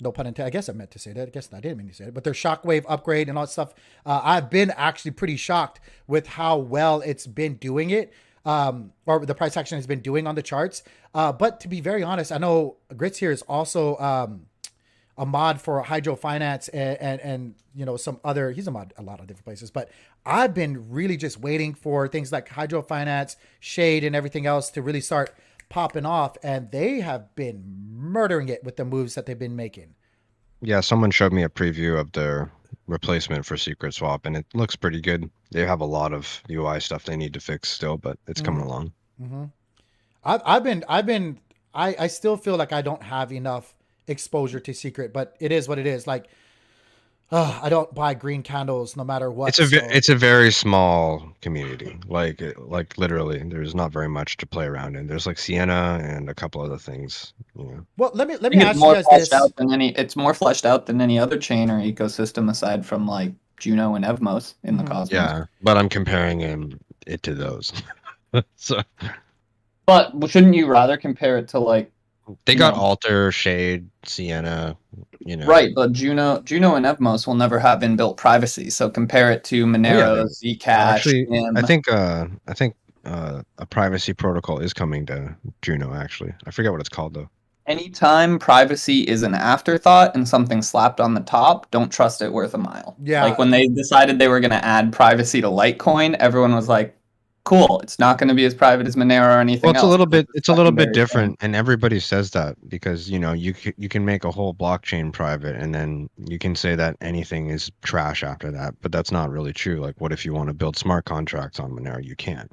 No pun intended. I guess I meant to say that. I guess I didn't mean to say it, but their shockwave upgrade and all that stuff. I've been actually pretty shocked with how well it's been doing it. Or the price action has been doing on the charts. But to be very honest, I know Grits here is also a mod for Hydro Finance and you know some other. He's a mod a lot of different places. But I've been really just waiting for things like Hydro Finance, Shade, and everything else to really start popping off, and they have been murdering it with the moves that they've been making. Yeah, someone showed me a preview of their replacement for Secret Swap, and it looks pretty good. They have a lot of UI stuff they need to fix still, but it's coming along. Mm-hmm. I still feel like I don't have enough exposure to Secret, but it is what it is. Like, I don't buy green candles no matter what. It's a very small community. Like literally, there's not very much to play around in. There's like Sienna and a couple other things. You know. Well, let me ask you guys this. It's more fleshed out than any other chain or ecosystem aside from like Juno and Evmos in the Cosmos. Yeah, but I'm comparing it to those. So. But shouldn't you rather compare it to like? They got Alter, Shade, Sienna, you know. Right, but Juno and Evmos will never have inbuilt privacy. So compare it to Monero, Zcash. Actually, I think a privacy protocol is coming to Juno. Actually, I forget what it's called though. Anytime privacy is an afterthought and something slapped on the top, don't trust it worth a mile. Yeah. Like when they decided they were going to add privacy to Litecoin, everyone was like, cool, it's not going to be as private as Monero or anything else. It's a little bit different, and everybody says that because you know you can make a whole blockchain private, and then you can say that anything is trash after that, but that's not really true. Like, what if you want to build smart contracts on Monero? You can't.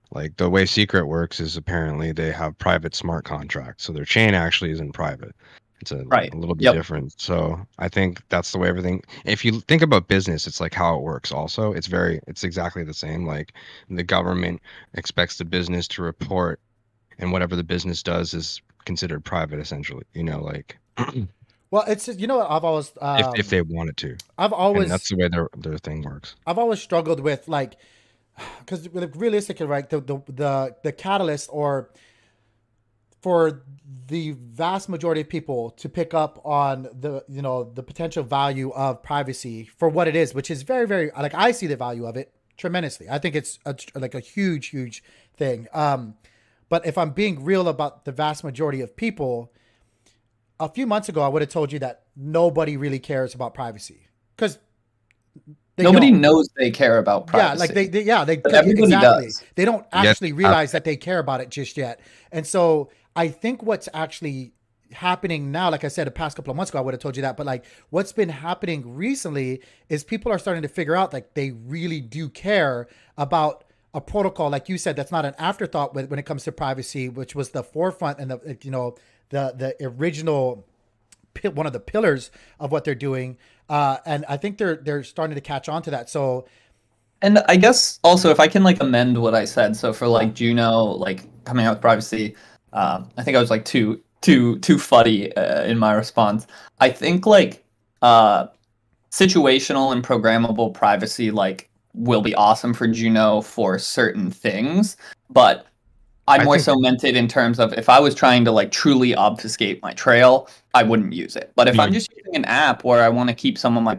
Like the way Secret works is apparently they have private smart contracts, so their chain actually isn't private. It's a little bit different. So I think that's the way everything. If you think about business, it's like how it works. Also, it's exactly the same. Like the government expects the business to report, and whatever the business does is considered private, essentially. You know, like. Well, it's you know what I've always if they wanted to. And that's the way their thing works. I've always struggled with like, because realistically, right, the catalyst or for the vast majority of people to pick up on the potential value of privacy for what it is, which is very, very, like I see the value of it tremendously. I think it's like a huge, huge thing. But if I'm being real about the vast majority of people, a few months ago, I would have told you that nobody really cares about privacy because nobody knows they care about privacy. Yeah, like everybody exactly. Does. They don't actually realize that they care about it just yet. And so I think what's actually happening now, like I said, the past couple of months ago, I would have told you that. But like what's been happening recently is people are starting to figure out like they really do care about a protocol, like you said, that's not an afterthought when it comes to privacy, which was the forefront and the original one of the pillars of what they're doing. And I think they're starting to catch on to that. So, and I guess also if I can like amend what I said, so for like Juno, like coming out with privacy, I think I was like too fuddy in my response. I think like situational and programmable privacy like will be awesome for Juno for certain things, but I more so meant it in terms of if I was trying to like truly obfuscate my trail, I wouldn't use it. But if I'm just using an app where I want to keep some of my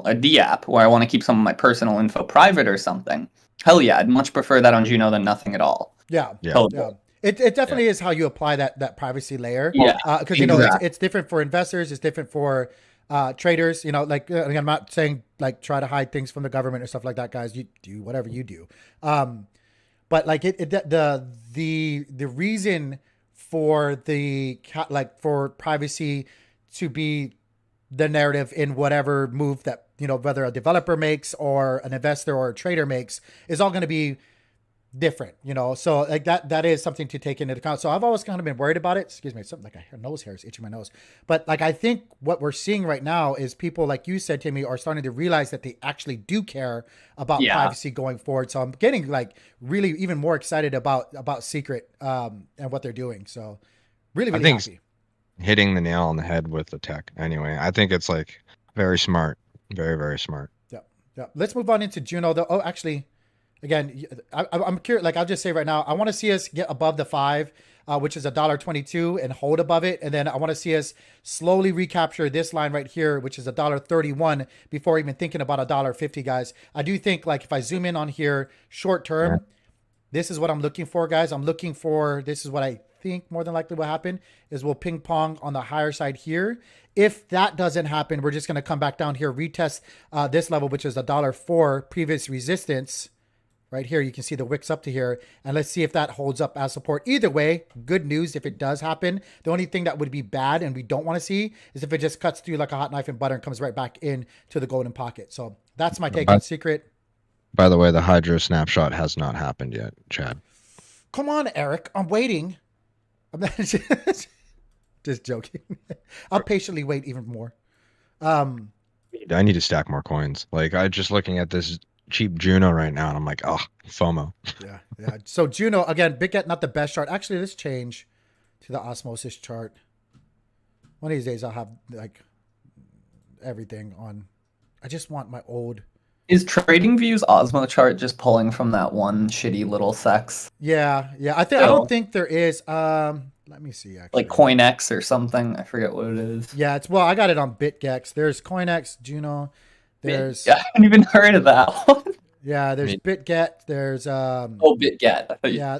a D app where I want to keep some of my personal info private or something, hell yeah, I'd much prefer that on Juno than nothing at all. Yeah. It definitely is how you apply that privacy layer. Yeah, because you know it's different for investors, it's different for traders. You know, like I'm not saying like try to hide things from the government or stuff like that, guys. You do whatever you do. But like the reason for for privacy to be the narrative in whatever move that, you know, whether a developer makes or an investor or a trader makes is all going to be different, you know? So like that is something to take into account. So I've always kind of been worried about it. Excuse me. Something like a nose hair is itching my nose. But like, I think what we're seeing right now is people, like you said, Timmy, are starting to realize that they actually do care about privacy going forward. So I'm getting like really even more excited about Secret and what they're doing. So really happy. Hitting the nail on the head with the tech. Anyway, I think it's like very smart, very, very smart. Yeah. Let's move on into Juno though. Oh, actually, again, I'm curious. Like I'll just say right now, I want to see us get above the 5, which is $1.22, and hold above it. And then I want to see us slowly recapture this line right here, which is $1.31, before even thinking about $1.50, guys. I do think like if I zoom in on here, short term, this is what I'm looking for, guys. This is what I think more than likely will happen is we'll ping pong on the higher side here. If that doesn't happen, we're just going to come back down here, retest this level, which is $1.04 previous resistance. Right here, you can see the wicks up to here, and let's see if that holds up as support. Either way, good news if it does happen. The only thing that would be bad and we don't want to see is if it just cuts through like a hot knife and butter and comes right back in to the golden pocket. So that's my take on Secret. By the way, the Hydro snapshot has not happened yet, Chad. Come on, Eric. I'm waiting. I'm not just joking. I'll patiently wait even more. I need to stack more coins. Like I just looking at this cheap Juno right now, and I'm like, oh, FOMO. Yeah. So Juno again, big get, not the best chart. Actually, let's change to the osmosis chart. One of these days, I'll have like everything on. I just want my old. Is TradingView's Osmo chart just pulling from that one shitty little sex? Yeah. I don't think there is. Let me see. Actually, like CoinX or something. I forget what it is. Yeah, I got it on BitGex. There's CoinX, Juno. There's I haven't even heard of that one. Yeah, there's BitGet. There's BitGet. Yeah,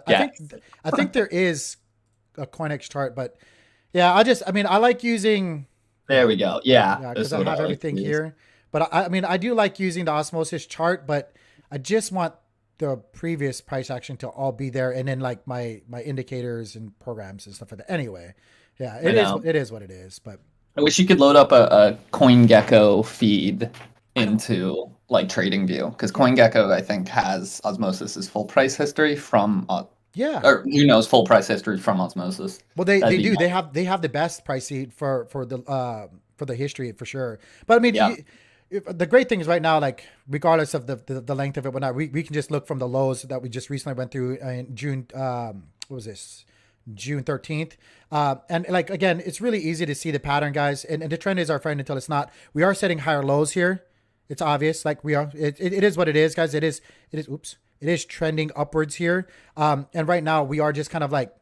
I think there is a CoinX chart, but yeah, I like using. There we go. Yeah, because I have everything here. But I do like using the osmosis chart, but I just want the previous price action to all be there, and then like my indicators and programs and stuff like that. Anyway, yeah, it is what it is. But I wish you could load up a CoinGecko feed into like TradingView, because CoinGecko I think has Osmosis's full price history from or Juno's full price history from Osmosis. Well, they do. They have the best price feed for the history for sure. But I mean, the great thing is right now, like regardless of the length of it, whatnot, we can just look from the lows that we just recently went through in June. What was this? June 13th. And like, again, it's really easy to see the pattern, guys. And the trend is our friend until it's not. We are setting higher lows here. It's obvious. Like we are, it is what it is, guys. It is trending upwards here. And right now we are just kind of like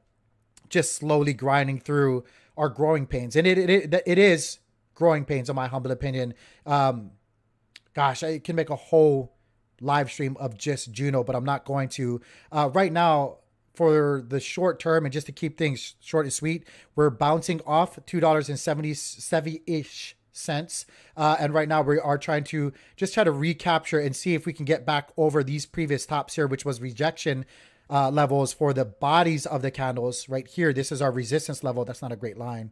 just slowly grinding through our growing pains. And it is growing pains, in my humble opinion. Gosh, I can make a whole live stream of just Juno, but I'm not going to. Right now, for the short term, and just to keep things short and sweet, we're bouncing off $2.77-ish. And right now we are trying to try to recapture and see if we can get back over these previous tops here, which was rejection levels for the bodies of the candles right here. This is our resistance level. That's not a great line.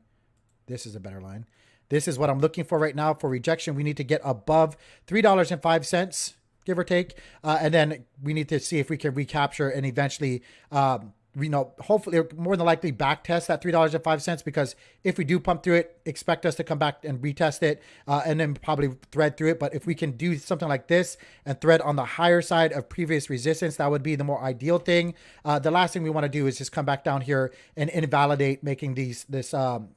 This is a better line. This is what I'm looking for right now for rejection. We need to get above $3.05, give or take. And then we need to see if we can recapture and eventually, hopefully more than likely back test that $3.05, because if we do pump through it, expect us to come back and retest it and then probably thread through it. But if we can do something like this and thread on the higher side of previous resistance, that would be the more ideal thing. The last thing we want to do is just come back down here and invalidate making this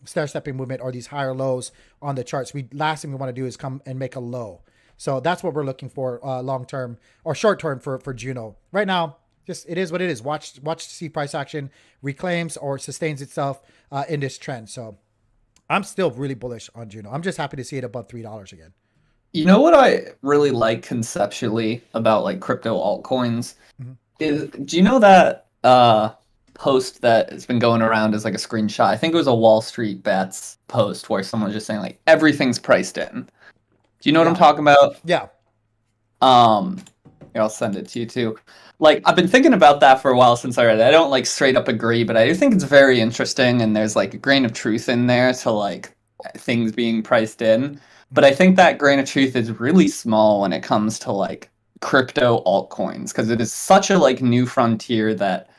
stair-stepping movement or these higher lows on the charts. Last thing we want to do is come and make a low. So that's what we're looking for long-term or short-term for Juno. Right now, just it is what it is. Watch to see price action reclaims or sustains itself in this trend. So I'm still really bullish on Juno. I'm just happy to see it above $3 again. You know what I really like conceptually about like crypto altcoins is, do you know that post that has been going around as like a screenshot? I think it was a Wall Street Bets post where someone was just saying like everything's priced in. Do you know what I'm talking about? Yeah. Here, I'll send it to you too. Like, I've been thinking about that for a while since I read it. I don't like straight up agree, but I do think it's very interesting, and there's like a grain of truth in there to like things being priced in. But I think that grain of truth is really small when it comes to like crypto altcoins, because it is such a like new frontier that,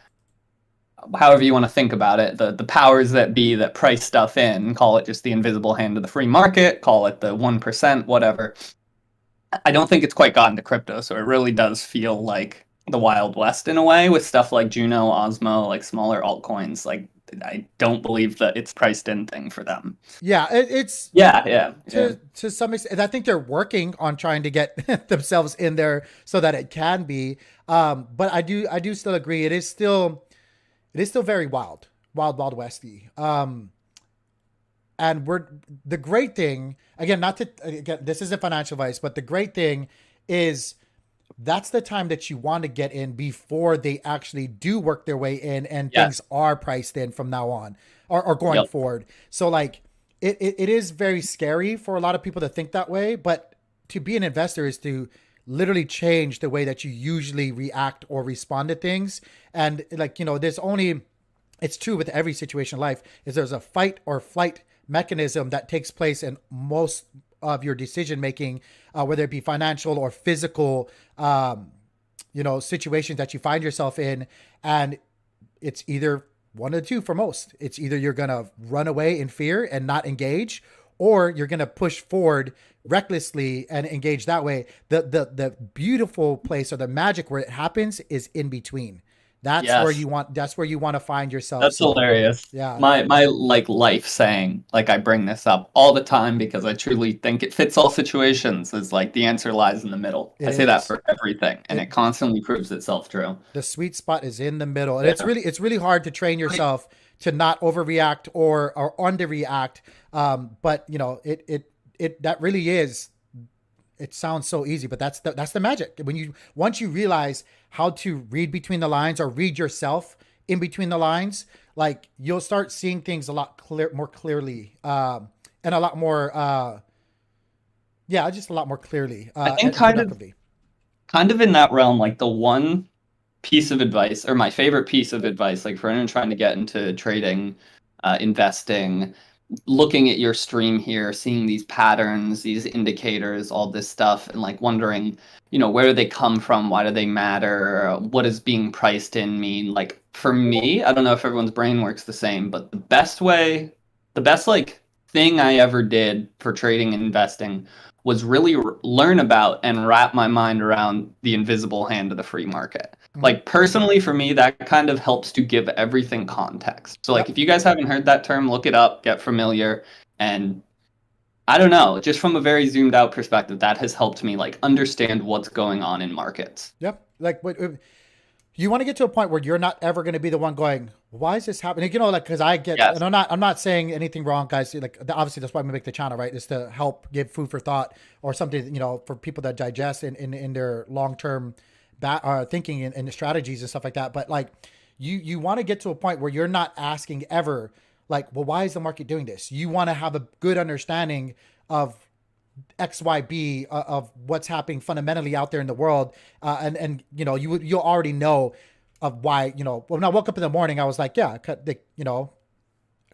however you want to think about it, the powers that be that price stuff in, call it just the invisible hand of the free market, call it the 1%, whatever. I don't think it's quite gotten to crypto, so it really does feel like the Wild West in a way with stuff like Juno, Osmo, like smaller altcoins. Like, I don't believe that it's priced in thing for them. Yeah, it's to some extent. I think they're working on trying to get themselves in there so that it can be. But I do still agree. It is still very wild westy. And the great thing, again, this isn't financial advice, but the great thing is that's the time that you want to get in before they actually do work their way in and things are priced in from now on or going forward. So like it is very scary for a lot of people to think that way, but to be an investor is to literally change the way that you usually react or respond to things. And like, it's true with every situation in life is there's a fight or flight mechanism that takes place in most of your decision making, whether it be financial or physical, situations that you find yourself in. And it's either one of the two for most. It's either you're going to run away in fear and not engage, or you're going to push forward recklessly and engage that way. The beautiful place or the magic where it happens is in between. That's where you want to find yourself. That's hilarious. Yeah. My like life saying, like I bring this up all the time because I truly think it fits all situations, is like the answer lies in the middle. I say that for everything, and it constantly proves itself true. The sweet spot is in the middle. And it's really hard to train yourself to not overreact or underreact. But that really is. It sounds so easy, but that's the magic. Once you realize how to read between the lines or read yourself in between the lines, like you'll start seeing things a lot more clearly, and a lot more, just a lot more clearly. I think kind of in that realm, like the one piece of advice, or my favorite piece of advice, like for anyone trying to get into trading, investing, looking at your stream here, seeing these patterns, these indicators, all this stuff, and like wondering, where do they come from? Why do they matter? What does being priced in mean? Like for me, I don't know if everyone's brain works the same, but the best like thing I ever did for trading and investing was really learn about and wrap my mind around the invisible hand of the free market. Like personally for me, that kind of helps to give everything context. So like if you guys haven't heard that term, look it up, get familiar. And I don't know, just from a very zoomed out perspective, that has helped me like understand what's going on in markets. Yep. Like you want to get to a point where you're not ever going to be the one going, why is this happening? Cause I get, and I'm not saying anything wrong, guys. Like obviously that's why we make the channel, right? Is to help give food for thought or something, for people that digest in their long-term thinking and strategies and stuff like that. But like you want to get to a point where you're not asking ever like, well, why is the market doing this? You want to have a good understanding of XYB of what's happening fundamentally out there in the world. And you'll already know of why, when I woke up in the morning, I was like,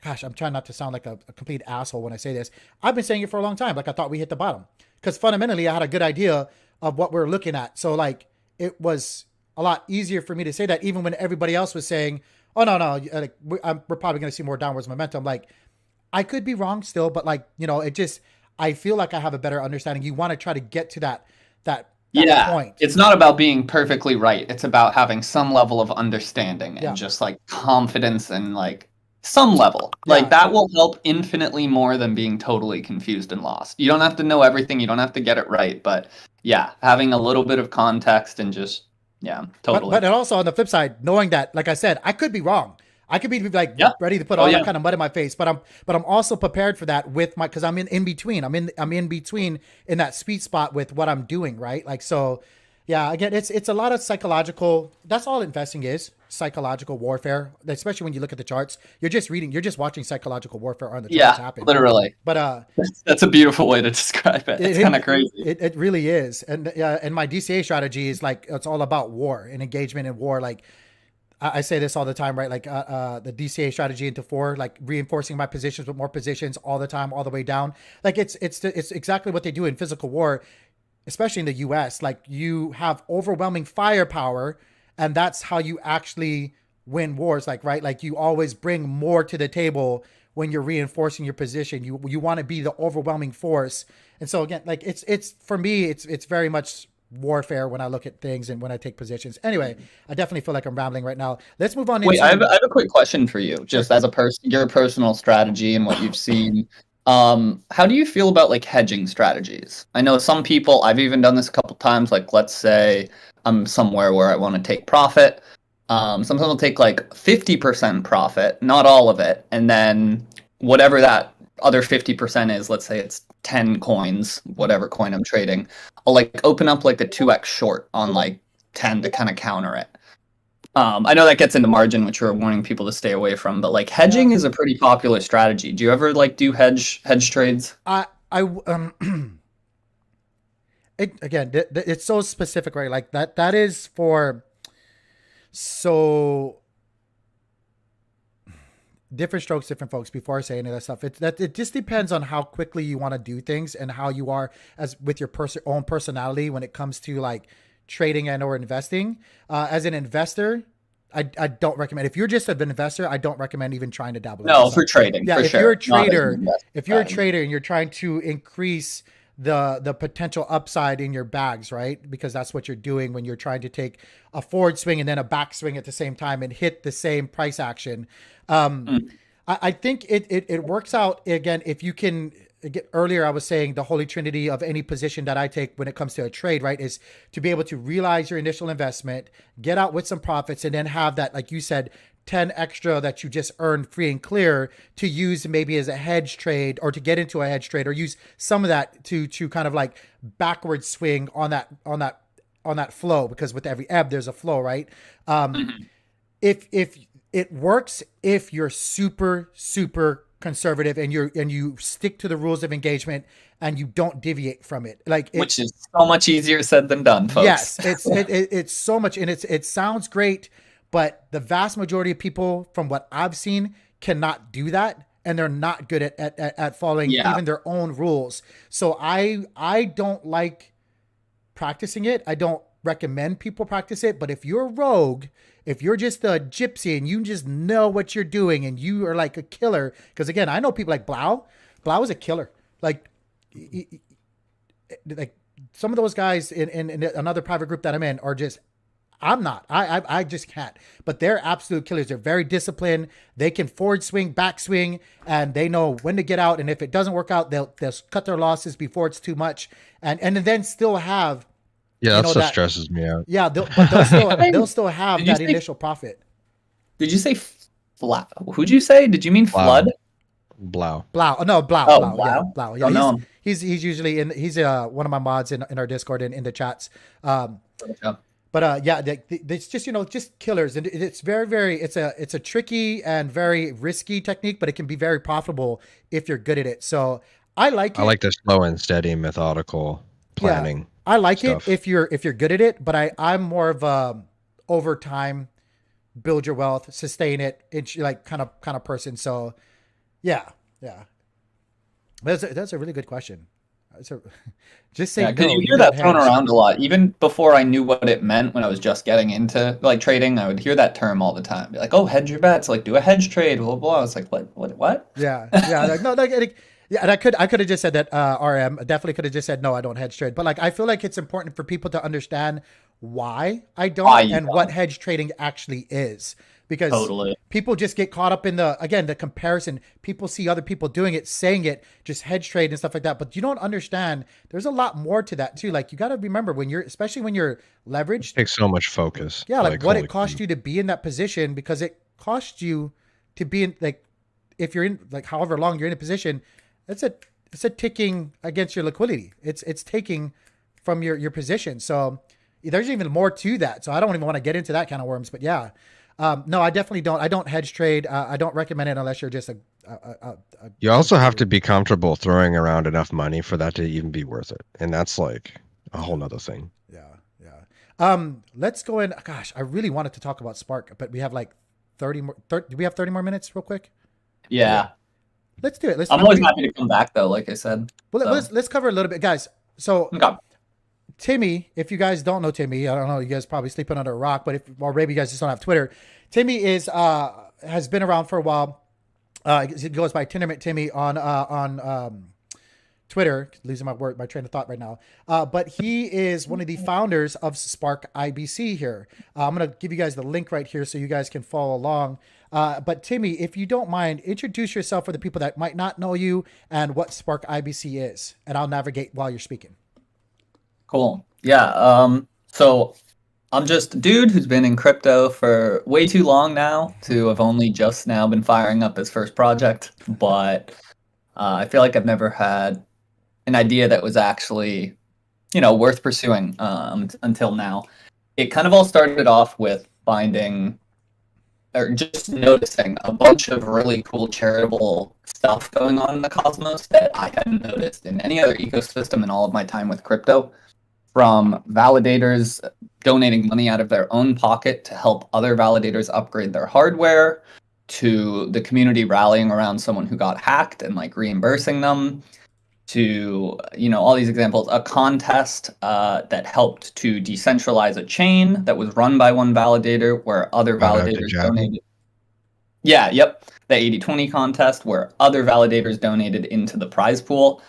gosh, I'm trying not to sound like a complete asshole when I say this. I've been saying it for a long time. Like I thought we hit the bottom because fundamentally I had a good idea of what we're looking at. So like it was a lot easier for me to say that even when everybody else was saying, oh no, like we're probably going to see more downwards momentum. Like I could be wrong still, but like, it just, I feel like I have a better understanding. You want to try to get to that point. It's not about being perfectly right. It's about having some level of understanding and just like confidence and like some level. Like that will help infinitely more than being totally confused and lost. You don't have to know everything. You don't have to get it right. But yeah, having a little bit of context and just, totally. But also on the flip side, knowing that, like I said, I could be wrong. I could be like ready to put all that kind of mud in my face, but I'm also prepared for that with because I'm in between. I'm in between in that sweet spot with what I'm doing, right? Like, so yeah, again, it's a lot of psychological, that's all investing is, psychological warfare, especially when you look at the charts. You're just watching psychological warfare on the charts happen. Literally. But that's a beautiful way to describe it. It's kind of crazy. It really is. And my DCA strategy is like, it's all about war and engagement in war. Like, I say this all the time, right? Like the DCA strategy into 4, like reinforcing my positions with more positions all the time, all the way down. Like it's exactly what they do in physical war, especially in the US. Like you have overwhelming firepower, and that's how you actually win wars. Like, right? Like you always bring more to the table when you're reinforcing your position. You want to be the overwhelming force. And so again, like it's for me, it's very much warfare when I look at things and when I take positions. Anyway, I definitely feel like I'm rambling right now. Let's move on. Wait, I have a quick question for you, just as a person, your personal strategy and what you've seen. How do you feel about like hedging strategies? I know some people, I've even done this a couple times. Like, let's say I'm somewhere where I want to take profit. Sometimes I'll take like 50% profit, not all of it, and then whatever that other 50% is, let's say it's 10 coins, whatever coin I'm trading, I'll like open up like a 2x short on like 10 to kind of counter it. I know that gets into margin, which we're warning people to stay away from, but like hedging is a pretty popular strategy. Do you ever like do hedge trades? It's so specific, right? Like that is for so different strokes, different folks. Before I say any of that stuff, it just depends on how quickly you want to do things and how you are as with your own personality when it comes to like trading and or investing. As an investor, I don't recommend. If you're just an investor, I don't recommend even trying to dabble. No, for trading. Yeah, for if sure. you're a trader, and you're trying to increase the potential upside in your bags, right? Because that's what you're doing when you're trying to take a forward swing and then a back swing at the same time and hit the same price action. I think it works out again if you can. Earlier, I was saying the holy trinity of any position that I take when it comes to a trade, right, is to be able to realize your initial investment, get out with some profits, and then have that, like you said, 10 extra that you just earned free and clear to use maybe as a hedge trade or to get into a hedge trade or use some of that to kind of like backward swing on that flow, because with every ebb, there's a flow, right? If it works, if you're super, super conservative and you stick to the rules of engagement and you don't deviate from it, like which is so much easier said than done, folks. Yes, it's so much, and it sounds great, but the vast majority of people, from what I've seen, cannot do that, and they're not good at following even their own rules. So I don't like practicing it. I don't recommend people practice it. But if you're a rogue, if you're just a gypsy and you just know what you're doing and you are like a killer, because again, I know people like Blau. Blau is a killer. Like some of those guys in another private group that I'm in are just, I'm not. I just can't. But they're absolute killers. They're very disciplined. They can forward swing, back swing, and they know when to get out. And if it doesn't work out, they'll cut their losses before it's too much, and then still have. Yeah, that stuff stresses me out. Yeah, they'll still have that initial profit. Did you say flat? Who'd you say? Did you mean flood? Blau. Blau. No, Blau. Oh, Blau. Blau. Yeah, Blau. Yeah, no. He's usually in. He's one of my mods in our Discord and in the chats. But yeah, it's just just killers, and it's very it's a tricky and very risky technique, but it can be very profitable if you're good at it. So I like it. I like the slow and steady, methodical planning. Yeah, I like it if you're good at it, but I'm more of a over time, build your wealth, sustain it, like kind of person. So Yeah, yeah. That's a really good question. That's a, just say Yeah, because no. you You hear don't that thrown hedge. around a lot. Even before I knew what it meant when I was just getting into like trading, I would hear that term all the time. Be like, "Oh, hedge your bets, like do a hedge trade." Blah blah. Blah. I was like, what?" Yeah, yeah. Like, no, yeah. And I could have just said that. RM, I definitely could have just said no. I don't hedge trade. But like, I feel like it's important for people to understand why I Why don't you and what don't? hedge trading actually is, because Totally. people just get caught up in the comparison. People see other people doing it, saying it, just hedge trade and stuff like that. But you don't understand. There's a lot more to that too. Like you got to remember when especially when you're It leveraged. takes so much focus. Yeah, like Like what holy it cost crap. you to be in that position, because it cost you to be in, like, if you're in, like, however long you're in a position, it's a it's a ticking against your liquidity. It's taking from your position. So there's even more to that. So I don't even want to get into that kind of worms. But yeah, no, I definitely don't. I don't hedge trade. I don't recommend it unless you're just a You also comfort have to trader. be comfortable throwing around enough money for that to even be worth it. And that's like a whole Yeah, nother thing. yeah, yeah. Let's go in. Gosh, I really wanted to talk about Spark, but we have like 30 more. Do we have 30 more minutes, real quick? Yeah. Yeah. Let's do it. I'm What do always we? happy to come back though, like I said. Well, So, let's cover a little bit, guys. So okay. Timmy, if you guys don't know Timmy, I don't know, you guys probably sleeping under a rock, but if, or maybe you guys just don't have Twitter. Timmy is has been around for a while. He goes by Tindermint Timmy on Twitter. Losing my train of thought right now. But he is one of the founders of Spark IBC here. I'm gonna give you guys the link right here so you guys can follow along. But Timmy, if you don't mind, introduce yourself for the people that might not know you and what Spark IBC is, and I'll navigate while you're speaking. Cool. Yeah. So I'm just a dude who's been in crypto for way too long now to have only just now been firing up his first project. But I feel like I've never had an idea that was actually, worth pursuing until now. It kind of all started off with finding or just noticing a bunch of really cool charitable stuff going on in the cosmos that I hadn't noticed in any other ecosystem in all of my time with crypto, from validators donating money out of their own pocket to help other validators upgrade their hardware, to the community rallying around someone who got hacked and like reimbursing them, to all these examples. A contest that helped to decentralize a chain that was run by one validator where other Shout out to validators Jabby. donated. Yeah, yep. The 80/20 contest where other validators donated into the prize pool.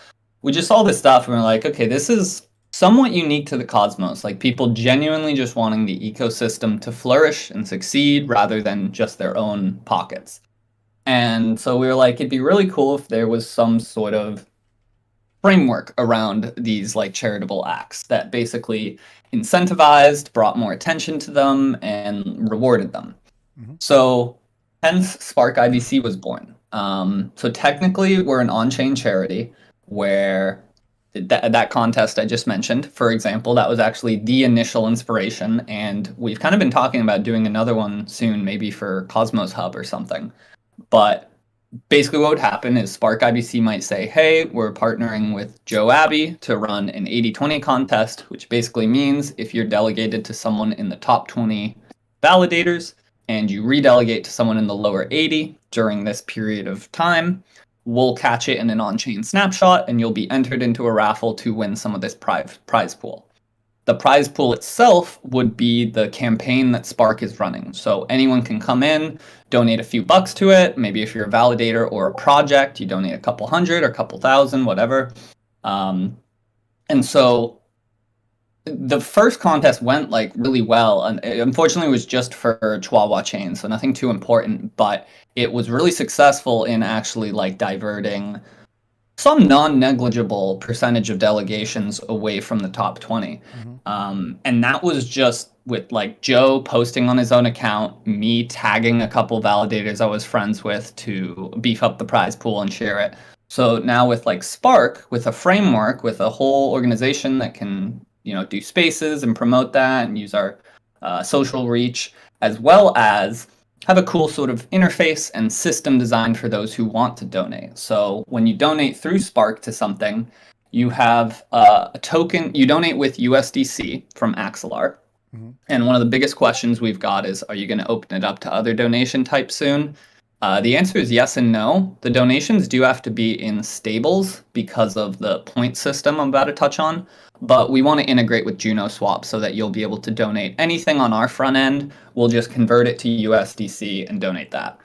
We just saw this stuff and we're like, okay, this is somewhat unique to the cosmos. Like people genuinely just wanting the ecosystem to flourish and succeed rather than just their own pockets. And so we were like, it'd be really cool if there was some sort of framework around these like charitable acts that basically incentivized, brought more attention to them, and rewarded them. Mm-hmm. So hence Spark IBC was born. So technically, we're an on-chain charity where that contest I just mentioned, for example, that was actually the initial inspiration, and we've kind of been talking about doing another one soon, maybe for Cosmos Hub or something. But basically what would happen is Spark IBC might say, hey, we're partnering with Joe Abbey to run an 80/20 contest, which basically means if you're delegated to someone in the top 20 validators and you redelegate to someone in the lower 80 during this period of time, we'll catch it in an on-chain snapshot and you'll be entered into a raffle to win some of this prize pool. The prize pool itself would be the campaign that Spark is running. So anyone can come in, donate a few bucks to it. Maybe if you're a validator or a project, you donate a couple hundred or a couple thousand, whatever. And so the first contest went like really well, and unfortunately it was just for Chihuahua chain, so nothing too important, but it was really successful in actually like diverting some non-negligible percentage of delegations away from the top 20. And that was just with like Joe posting on his own account, me tagging a couple validators I was friends with to beef up the prize pool and share it. So now with like Spark, with a framework, with a whole organization that can, do spaces and promote that and use our social reach, as well as have a cool sort of interface and system designed for those who want to donate. So when you donate through Spark to something, you have a token, you donate with USDC from Axelar. And one of the biggest questions we've got is, are you going to open it up to other donation types soon? The answer is yes and no. The donations do have to be in stables because of the point system I'm about to touch on, but we want to integrate with Juno Swap so that you'll be able to donate anything on our front end. We'll just convert it to USDC and donate that.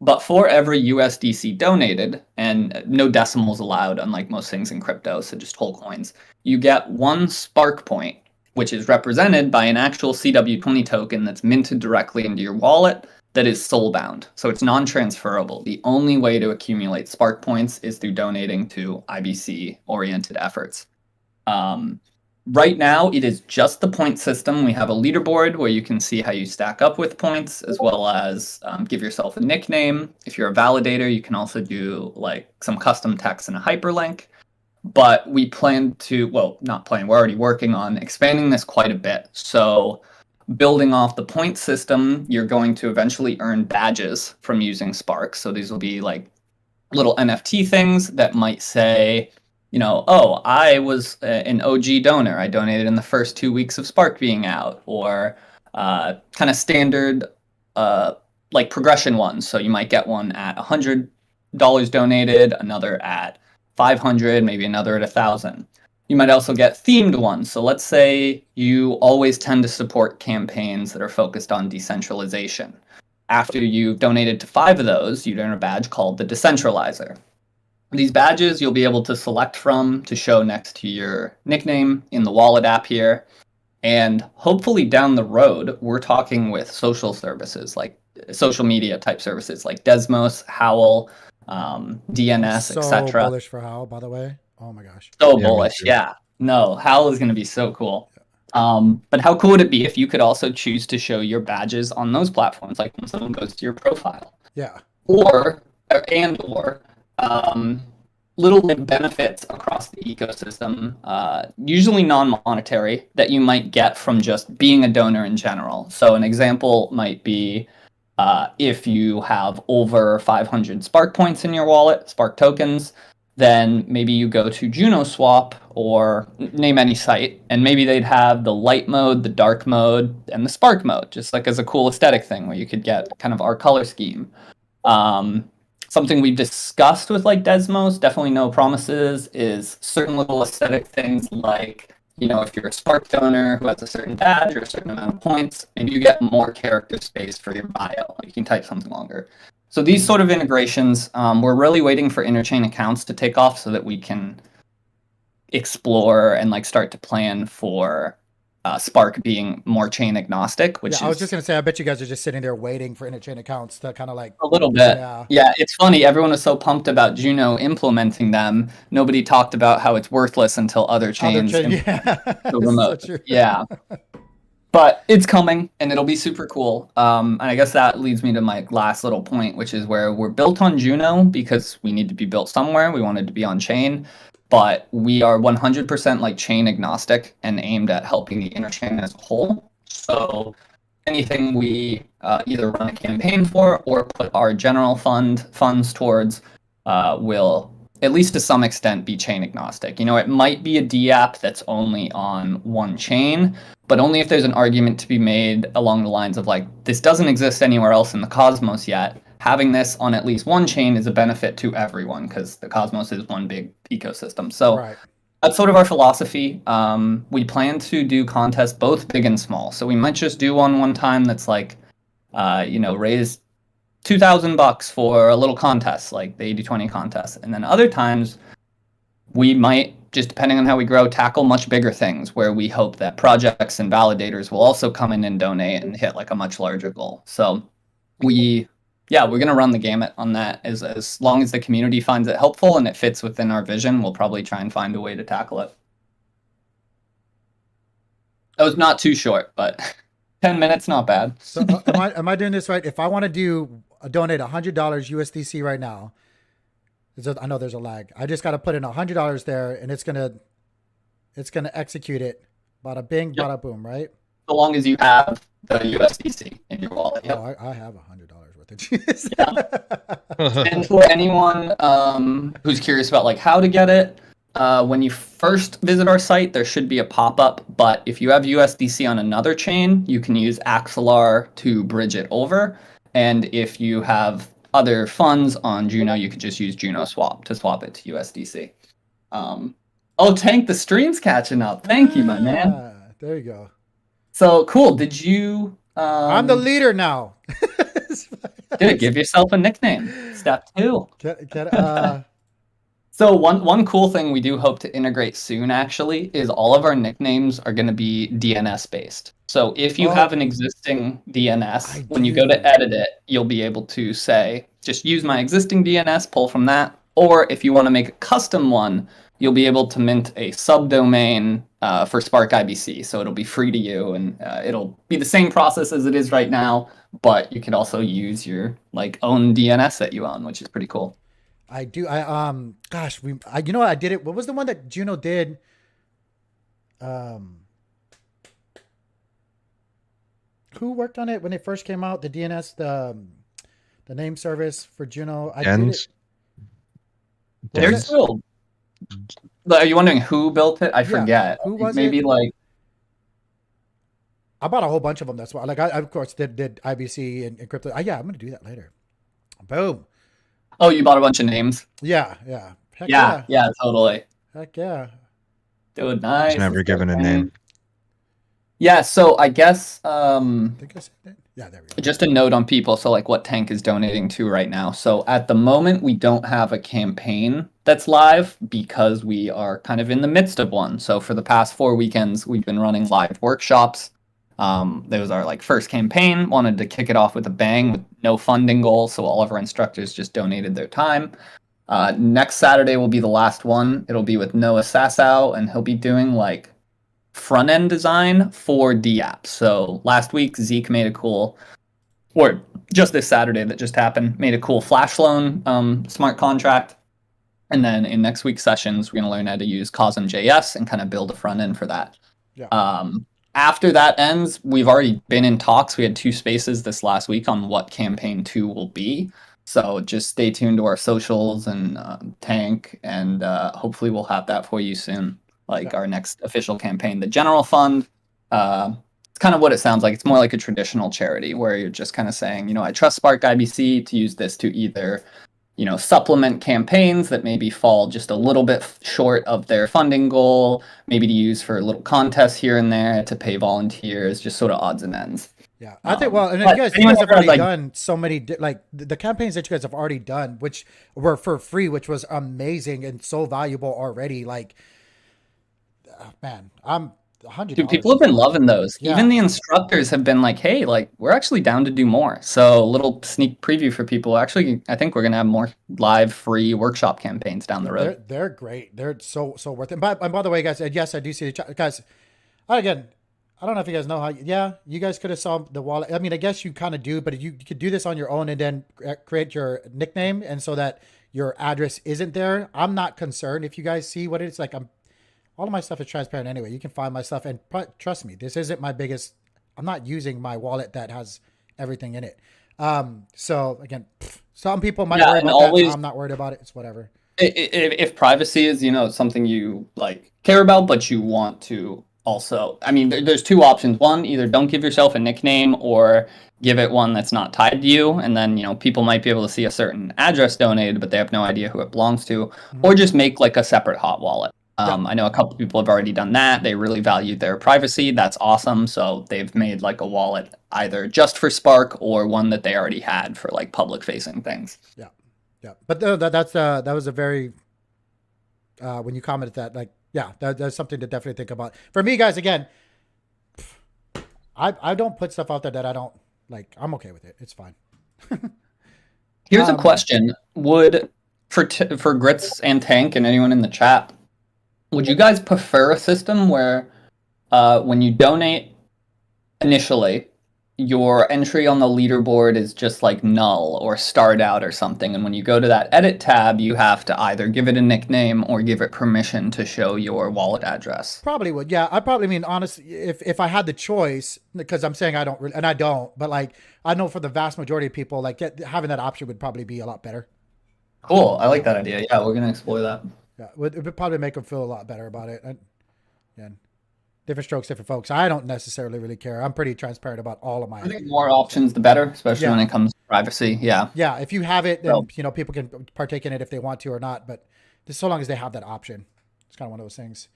But for every USDC donated, and no decimals allowed, unlike most things in crypto, so just whole coins, you get 1 Spark point, which is represented by an actual CW20 token that's minted directly into your wallet that is soul-bound. So it's non-transferable. The only way to accumulate Spark points is through donating to IBC-oriented efforts. Right now, it is just the point system. We have a leaderboard where you can see how you stack up with points, as well as give yourself a nickname. If you're a validator, you can also do like some custom text and a hyperlink. But we plan to, well, not plan, we're already working on expanding this quite a bit. So building off the point system, you're going to eventually earn badges from using Spark. So these will be like little NFT things that might say, you know, oh, I was an OG donor. I donated in the first 2 weeks of Spark being out, or kind of standard like progression ones. So you might get one at $100 donated, another at 500, maybe another at 1,000. You might also get themed ones. So let's say you always tend to support campaigns that are focused on decentralization. After you've donated to 5 of those, you'd earn a badge called the Decentralizer. These badges you'll be able to select from to show next to your nickname in the wallet app here. And hopefully down the road, we're talking with social services, like social media type services like Desmos, Howl, DNS, So etc. bullish for Howl, by the way. Oh my gosh. So Yeah, me bullish, too. yeah. No, Howl is going to be so cool. But how cool would it be if you could also choose to show your badges on those platforms, like when someone goes to your profile, Yeah. or little benefits across the ecosystem, usually non-monetary, that you might get from just being a donor in general. So an example might be if you have over 500 Spark points in your wallet, Spark tokens, then maybe you go to Juno Swap or name any site, and maybe they'd have the light mode, the dark mode, and the Spark mode, just like as a cool aesthetic thing where you could get kind of our color scheme. Something we've discussed with like Desmos, definitely no promises, is certain little aesthetic things like, you know, if you're a Spark donor who has a certain badge or a certain amount of points, maybe you get more character space for your bio. You can type something longer. So these sort of integrations, we're really waiting for interchain accounts to take off so that we can explore and like start to plan for Spark being more chain agnostic, which Yeah, I was just gonna say, I bet you guys are just sitting there waiting for interchain accounts to kind of like a little bit. Yeah. Yeah, it's funny. Everyone was so pumped about Juno implementing them. Nobody talked about how it's worthless until other chains yeah. the remote. So true. Yeah. But it's coming, and it'll be super cool. And I guess that leads me to my last little point, which is where we're built on Juno because we need to be built somewhere. We wanted to be on chain, but we are 100% like chain agnostic and aimed at helping the interchain as a whole. So anything we either run a campaign for or put our general funds towards will, at least to some extent, be chain agnostic. You know, it might be a DApp that's only on one chain, but only if there's an argument to be made along the lines of like, this doesn't exist anywhere else in the Cosmos yet. Having this on at least one chain is a benefit to everyone because the Cosmos is one big ecosystem. So Right. that's sort of our philosophy. We plan to do contests both big and small. So we might just do one time that's like, raise $2,000 for a little contest, like the 80/20 contest. And then other times we might, just depending on how we grow, tackle much bigger things where we hope that projects and validators will also come in and donate and hit like a much larger goal. So we're going to run the gamut on that. As long as the community finds it helpful and it fits within our vision, we'll probably try and find a way to tackle it. That was not too short, but 10 minutes, not bad. So am I doing this right? If I want to donate $100 USDC right now, I know there's a lag. I just got to put in $100 there, and it's gonna execute it. Bada bing, Yep. bada boom, right? So long as you have the USDC in your wallet. Yep. Oh, I have $100 worth of juice. And for anyone who's curious about like how to get it, when you first visit our site, there should be a pop-up. But if you have USDC on another chain, you can use Axelar to bridge it over. And if you have other funds on Juno, you could just use Juno Swap to swap it to USDC. Oh, Tank, the stream's catching up. Thank you, my man. There you go. So cool. Did you? I'm the leader now. Dude, give yourself a nickname. Step 2. So one cool thing we do hope to integrate soon, actually, is all of our nicknames are going to be DNS based. So if you have an existing DNS, when you go to edit it, you'll be able to say, just use my existing DNS, pull from that. Or if you want to make a custom one, you'll be able to mint a subdomain for Spark IBC. So it'll be free to you, and it'll be the same process as it is right now, but you can also use your own DNS that you own, which is pretty cool. I do. Gosh, you know what? I did it. What was the one that Juno did? Who worked on it when it first came out? The DNS, the name service for Juno. I did it. There's still. Are you wondering who built it? I forget. Who was Maybe it? I bought a whole bunch of them. That's why. I of course did IBC and crypto. Yeah, I'm gonna do that later. Boom. Oh, you bought a bunch of names? Yeah. Heck yeah, totally. Heck yeah. Dude, nice. Never given a name. Yeah, so I guess I think I said that. Yeah, there we go. Just a note on people, so what Tank is donating to right now. So at the moment, we don't have a campaign that's live because we are kind of in the midst of one. So for the past 4 weekends, we've been running live workshops. That was our first campaign. Wanted to kick it off with a bang with no funding goal, so all of our instructors just donated their time. Next Saturday will be the last one. It'll be with Noah Sassow, and he'll be doing front end design for DApps. So last week Zeke made a cool, or just this Saturday that just happened, made a cool flash loan smart contract. And then in next week's sessions, we're going to learn how to use Cosm.js and kind of build a front end for that. Yeah. After that ends, we've already been in talks. We had 2 spaces this last week on what campaign 2 will be. So just stay tuned to our socials and Tank, and hopefully we'll have that for you soon. Our next official campaign. The general fund, it's kind of what it sounds like. It's more like a traditional charity where you're just kind of saying, I trust Spark IBC to use this to either supplement campaigns that maybe fall just a little bit short of their funding goal, maybe to use for little contests here and there, to pay volunteers, just sort of odds and ends. Yeah, I think, and you guys have already done so many, the campaigns that you guys have already done, which were for free, which was amazing and so valuable already. Man, I'm $100. Dude, people have been loving those. Yeah. Even the instructors have been hey, we're actually down to do more. So a little sneak preview for people. Actually, I think we're going to have more live free workshop campaigns down the road. They're great. They're so worth it. And by the way, guys, yes, I do see the chat. Guys, again, I don't know if you guys know how, you guys could have saw the wallet. I mean, I guess you kind of do, but you could do this on your own and then create your nickname. And so that your address isn't there. I'm not concerned if you guys see what it's like. All of my stuff is transparent anyway. You can find my stuff, and trust me, this isn't my biggest. I'm not using my wallet that has everything in it. So again, some people might worry about that. I'm not worried about it. It's whatever. If privacy is something you care about, but you want to also, I mean, there's 2 options. One, either don't give yourself a nickname or give it one that's not tied to you, and then people might be able to see a certain address donated, but they have no idea who it belongs to, or just make a separate hot wallet. I know a couple people have already done that. They really valued their privacy. That's awesome. So they've made a wallet either just for Spark or one that they already had for public facing things. Yeah. But that was a very when you commented that that's something to definitely think about. For me, guys, again, I don't put stuff out there that I don't like. I'm okay with it. It's fine. Here's a question: Would for Grits and Tank and anyone in the chat, would you guys prefer a system where when you donate initially, your entry on the leaderboard is just null or starred out or something, and when you go to that edit tab, you have to either give it a nickname or give it permission to show your wallet address? Probably would. Yeah, I probably mean, honestly, if I had the choice, because I'm saying I don't really, and I don't, but I know for the vast majority of people, having that option would probably be a lot better. Cool. I like that idea. Yeah, we're going to explore that. Yeah, it would probably make them feel a lot better about it. Different strokes, different folks. I don't necessarily really care. I'm pretty transparent about all of I my. think more options the better, especially when Yeah. it comes to privacy. Yeah. Yeah. If you have it, So, then people can partake in it if they want to or not. But just so long as they have that option, it's kind of one of those things.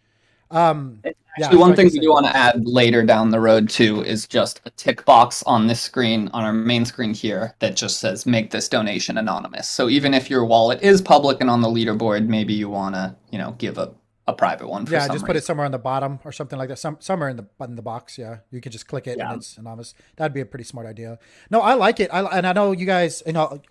Yeah. actually, So one like I thing we said, do want to add later down the road too is just a tick box on this screen, on our main screen here, that just says "Make this donation anonymous." So even if your wallet is public and on the leaderboard, maybe you want to, give a private one for some just put it reason. somewhere on the bottom or something like that. Somewhere in the box. Yeah, you could just click it and Yeah. it's anonymous. That'd be a pretty smart idea. No, I like it. And I know you guys.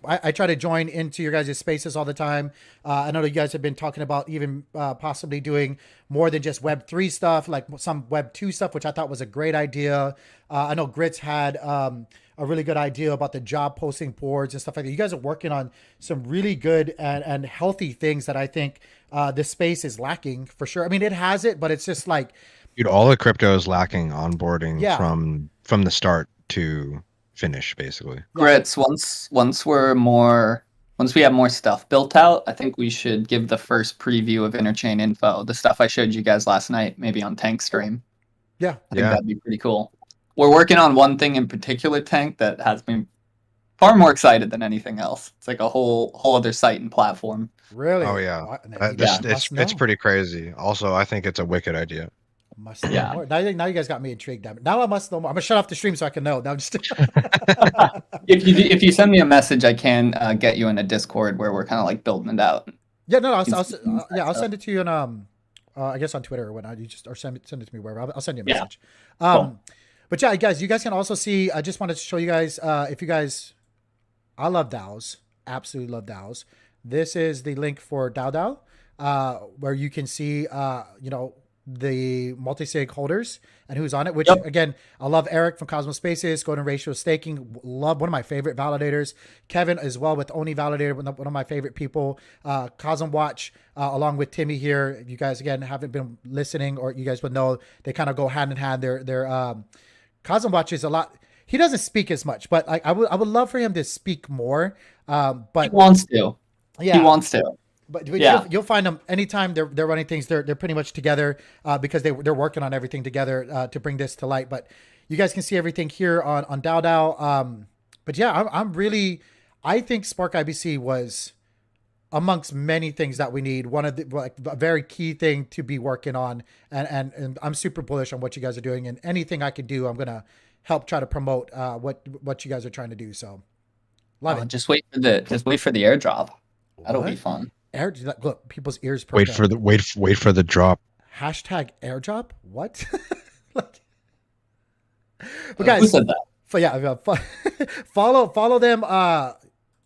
I try to join into your guys' spaces all the time. I know you guys have been talking about even possibly doing more than just Web3 stuff, like some Web2 stuff, which I thought was a great idea. I know Grits had a really good idea about the job posting boards and stuff like that. You guys are working on some really good and healthy things that I think this space is lacking for sure. I mean, it has it, but it's just like, Dude, all the crypto is lacking onboarding Yeah. from the start to finish, basically. Grits, once we have more stuff built out, I think we should give the first preview of interchain info, the stuff I showed you guys last night, maybe on Tank Stream. Yeah. I think Yeah. that'd be pretty cool. We're working on one thing in particular, Tank, that has me far more excited than anything else. It's like a whole other site and platform. Really? Oh yeah, What? You Yeah. must it's know. pretty crazy. Also, I think it's a wicked idea. Must know Yeah. more. Now you guys got me intrigued. Damn it. Now I must know more. I'm gonna shut off the stream so I can know. Now I'm just If you send me a message, I can get you in a Discord where we're kind of like building it out. yeah, no, I'll send it to you on I guess on Twitter or whatnot. You just or send it to me wherever. I'll send you a Yeah. message. Cool. But yeah, guys, you guys can also see. I just wanted to show you guys if you guys. I love DAOs. Absolutely love DAOs. This is the link for DAO, where you can see the multi-sig holders and who's on it, which again, I love Eric from Cosmos Spaces, Golden Ratio Staking, love one of my favorite validators. Kevin as well with Oni Validator, one of my favorite people. Cosm Watch, along with Timmy here. If you guys again haven't been listening, or you guys would know, they kind of go hand in hand. They're Cosm Watch is a lot. He doesn't speak as much, but I would love for him to speak more. But He wants to. yeah, He wants to. but Yeah. you'll find them anytime they're running things. They're pretty much together because they're working on everything together to bring this to light. But you guys can see everything here on DAO. But yeah, I think Spark IBC was amongst many things that we need. One of the a very key thing to be working on, and I'm super bullish on what you guys are doing. And anything I can do, I'm gonna help try to promote what you guys are trying to do. So love it. Just wait for the airdrop. That'll be What? fun. Look, people's ears perk Wait up. for the drop. Hashtag airdrop? What? Like, but Who guys, said that? follow them.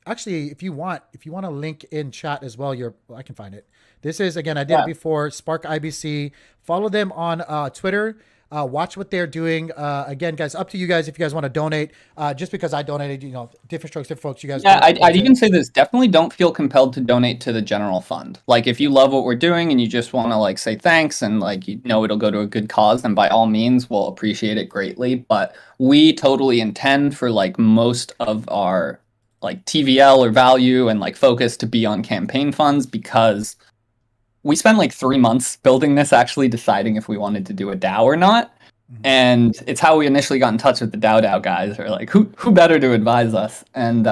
Actually, if you want to link in chat as well, I can find it. This is again, I did it before. Spark IBC. Follow them on Twitter. Watch what they're doing. Again, guys, up to you guys if you guys want to donate. Just because I donated, different strokes, different folks. You guys, Yeah, I'd even say this. Definitely don't feel compelled to donate to the general fund. Like, if you love what we're doing and you just want to like say thanks and like it'll go to a good cause, then by all means, we'll appreciate it greatly. But we totally intend for like most of our like TVL or value and like focus to be on campaign funds, because we spent like 3 months building this, actually deciding if we wanted to do a DAO or not. Mhm. And it's how we initially got in touch with the DAO guys. Or like, who better to advise us? And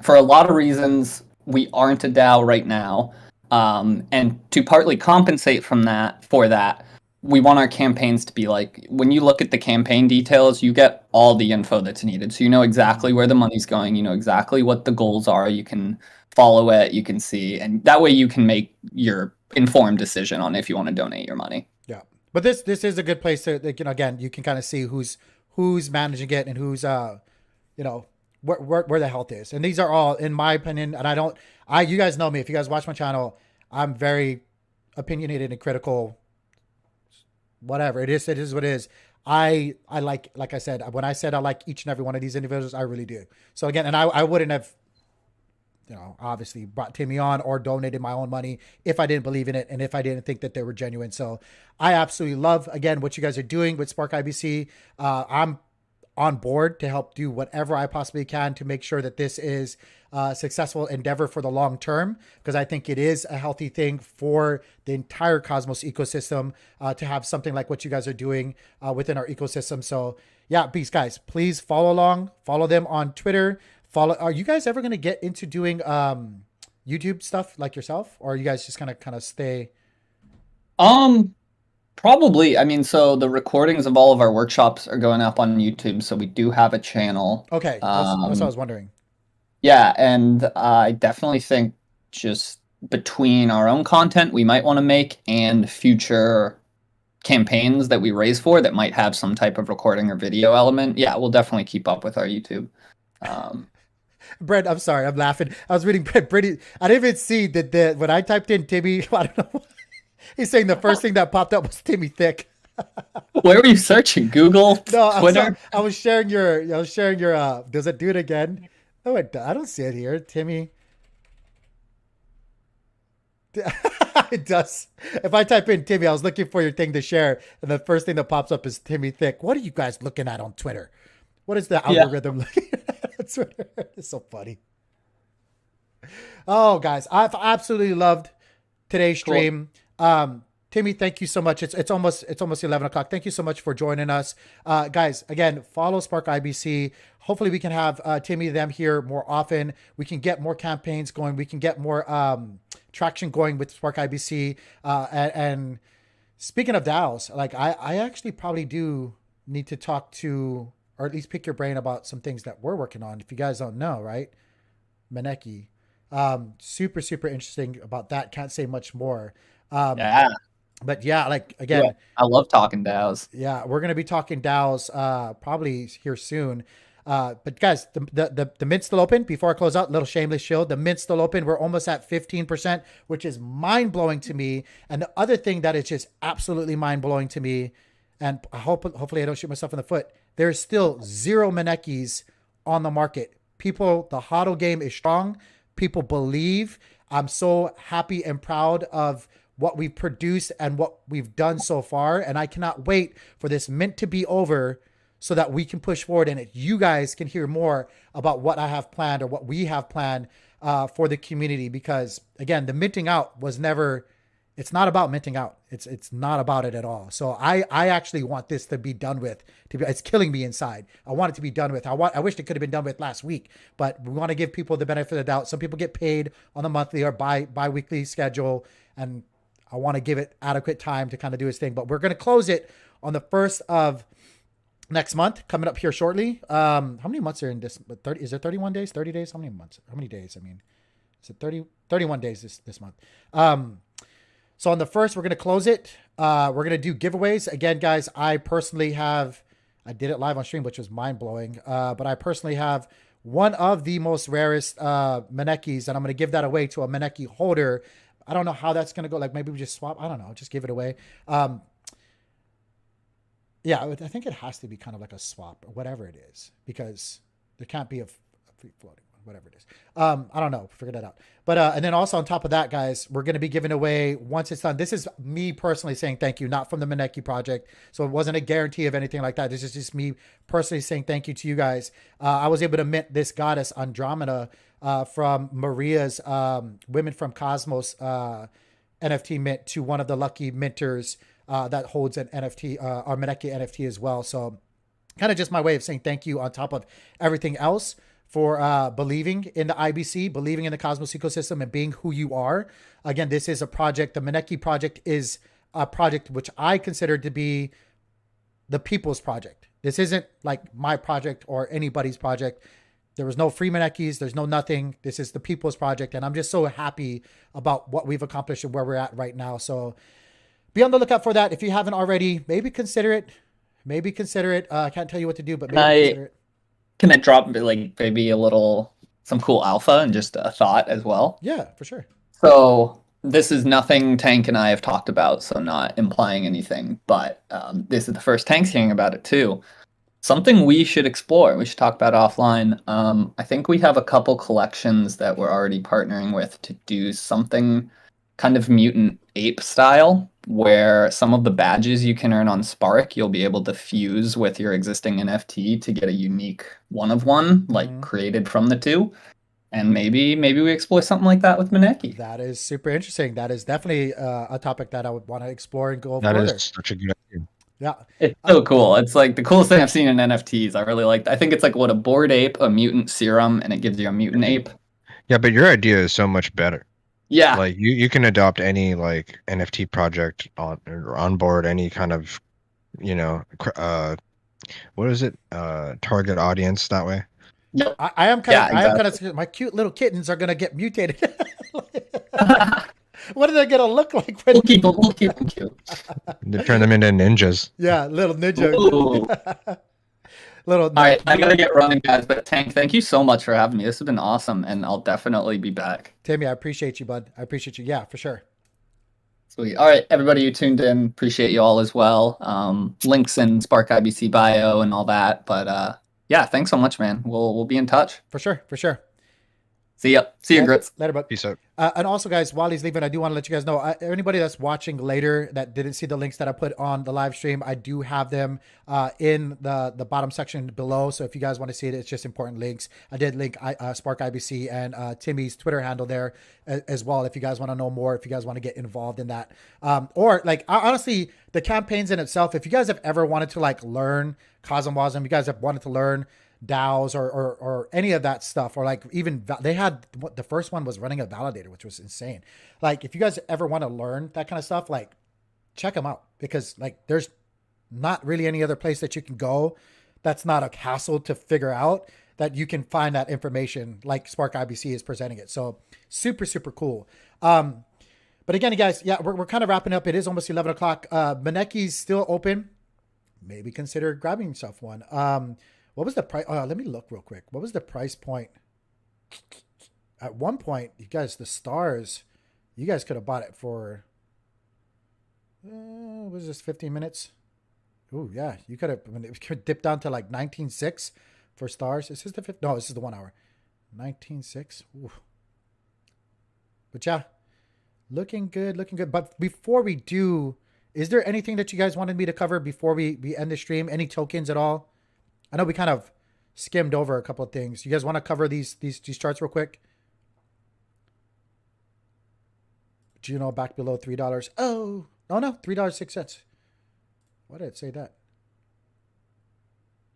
for a lot of reasons, we aren't a DAO right now. And to partly compensate for that, we want our campaigns to be like, when you look at the campaign details, you get all the info that's needed. So you know exactly where the money's going. You know exactly what the goals are. You can follow it. You can see. And that way you can make your informed decision on if you want to donate your money. Yeah, but this is a good place to again, you can kind of see who's managing it and who's where the health is. And these are all, in my opinion, and you guys know me, if you guys watch my channel, I'm very opinionated and critical. Whatever it is what it is. I like I said, when I said I like each and every one of these individuals, I really do. So again, and I wouldn't have obviously brought Timmy on or donated my own money if I didn't believe in it and if I didn't think that they were genuine. So I absolutely love, again, what you guys are doing with Spark IBC. I'm on board to help do whatever I possibly can to make sure that this is a successful endeavor for the long term, because I think it is a healthy thing for the entire Cosmos ecosystem to have something like what you guys are doing within our ecosystem. So yeah, peace, guys. Please follow along, follow them on Twitter. Are you guys ever going to get into doing YouTube stuff like yourself, or are you guys just gonna kind of stay? Probably. I mean, so the recordings of all of our workshops are going up on YouTube, so we do have a channel. Okay, that's what I was wondering. Yeah, and I definitely think just between our own content we might want to make and future campaigns that we raise for that might have some type of recording or video element, yeah, we'll definitely keep up with our YouTube. Brent, I'm sorry, I'm laughing. I was reading Brent. I didn't even see that when I typed in Timmy. I don't know. He's saying the first thing that popped up was Timmy Thick. Where were you searching? Google? No, Twitter? I was sharing your. Does it do it again? No, I don't see it here. Timmy. It does. If I type in Timmy, I was looking for your thing to share, and the first thing that pops up is Timmy Thick. What are you guys looking at on Twitter? What is the algorithm looking at on Twitter? It's so funny. Oh, guys, I've absolutely loved today's stream. Cool. Timmy, thank you so much. It's almost 11 o'clock. Thank you so much for joining us. Guys, again, follow Spark IBC. Hopefully we can have Timmy them here more often. We can get more campaigns going. We can get more traction going with Spark IBC. And speaking of DAOs, like I actually probably do need to talk to, or at least pick your brain about some things that we're working on. If you guys don't know, right? Maneki. Super, super interesting about that. Can't say much more. Yeah. But yeah, like again, yeah, I love talking DAOs. Yeah, we're gonna be talking DAOs probably here soon. But guys, the mint's still open. Before I close out, little shameless shield. The mint's still open. We're almost at 15%, which is mind blowing to me. And the other thing that is just absolutely mind blowing to me, and hopefully I don't shoot myself in the foot. There's still 0 Manekis on the market. People, the HODL game is strong. People believe. I'm so happy and proud of what we've produced and what we've done so far. And I cannot wait for this mint to be over so that we can push forward and you guys can hear more about what I have planned or what we have planned for the community. Because again, the minting out was never, it's not about minting out. It's not about it at all. So I actually want this to be done with. It's killing me inside. I want it to be done with. I wish it could have been done with last week, but we want to give people the benefit of the doubt. Some people get paid on the monthly or bi-weekly schedule, and I want to give it adequate time to kind of do its thing. But we're going to close it on the 1st of next month, coming up here shortly. How many months are in this? 30? Is it 31 days? 30 days? How many months? How many days? I mean, is it 31 days this month? So on the 1st, we're going to close it. We're going to do giveaways. Again, guys, I did it live on stream, which was mind blowing. But I personally have one of the most rarest Manekis, and I'm going to give that away to a Maneki holder. I don't know how that's going to go. Like maybe we just swap. I don't know. Just give it away. Yeah, I think it has to be kind of like a swap or whatever it is, because there can't be a free floating one, whatever it is. I don't know. Figure that out. But, and then also on top of that, guys, we're going to be giving away once it's done. This is me personally saying thank you, not from the Maneki project. So it wasn't a guarantee of anything like that. This is just me personally saying thank you to you guys. I was able to mint this goddess Andromeda from Maria's Women from Cosmos NFT mint to one of the lucky minters that holds an NFT, our Maneki NFT as well. So kind of just my way of saying thank you on top of everything else for believing in the IBC, believing in the Cosmos ecosystem, and being who you are. Again, this is a project. The Maneki project is a project which I consider to be the people's project. This isn't like my project or anybody's project. There was no free Manekis. There's no nothing. This is the people's project. And I'm just so happy about what we've accomplished and where we're at right now. So be on the lookout for that. If you haven't already, maybe consider it. I can't tell you what to do, but maybe consider it. Can I drop like maybe some cool alpha and just a thought as well? Yeah, for sure. So this is nothing Tank and I have talked about, so not implying anything, but this is the first Tank's hearing about it too. Something we should explore. We should talk about offline. I think we have a couple collections that we're already partnering with to do something kind of mutant ape style, where some of the badges you can earn on Spark, you'll be able to fuse with your existing NFT to get a unique one of one, like created from the two. And maybe we explore something like that with Maneki. That is super interesting. That is definitely a topic that I would want to explore and go That further. is such a good idea. Yeah. It's so cool. It's like the coolest thing I've seen in NFTs. I really like. I think it's like what a Bored Ape, a mutant serum, and it gives you a mutant ape. Yeah, but your idea is so much better. Yeah. Like you can adopt any like NFT project on or onboard any kind of, you know, what is it? Target audience that way. Yep. I am kind of, Yeah, I am kind exactly. of, my cute little kittens are going to get mutated. What are they going to look like? When... We'll keep them cute. They turn them into ninjas. Yeah, little ninja. Ooh. Little. All right, I gotta get running, guys. But Tank, thank you so much for having me. This has been awesome, and I'll definitely be back. Timmy, I appreciate you, bud. I appreciate you. Yeah, for sure. Sweet. All right, everybody who tuned in, appreciate you all as well. Links in Spark IBC bio and all that. But yeah, thanks so much, man. We'll be in touch. For sure. For sure. See ya. See you, Grits. Later, bud. Peace out. And also, guys, while he's leaving, I do want to let you guys know, anybody that's watching later that didn't see the links that I put on the live stream, I do have them in the bottom section below. So if you guys want to see it, it's just important links. I did link Spark IBC and Timmy's Twitter handle there as well. If you guys want to know more, if you guys want to get involved in that, or like honestly, the campaigns in itself, if you guys have ever wanted to like learn Cosmwasm, you guys have wanted to learn DAOs or any of that stuff, or like even they had the first one was running a validator, which was insane. Like if you guys ever want to learn that kind of stuff, like check them out, because like there's not really any other place that you can go that's not a hassle to figure out, that you can find that information like Spark IBC is presenting it. So super, super cool. But again, guys, yeah, we're kind of wrapping up. It is almost 11 o'clock. Maneki's still open. Maybe consider grabbing yourself one. What was the price? Let me look real quick. What was the price point? At one point, you guys, the stars, you guys could have bought it for, what was this, 15 minutes? Oh, yeah. You could have, when it could dip down to like 19.6 for stars. Is this the fifth? No, this is the 1 hour. 19.6. Ooh. But yeah, looking good, looking good. But before we do, is there anything that you guys wanted me to cover before we end the stream? Any tokens at all? I know we kind of skimmed over a couple of things. You guys want to cover these charts real quick? Juno back below $3. Oh, no, $3.06. Why did it say that?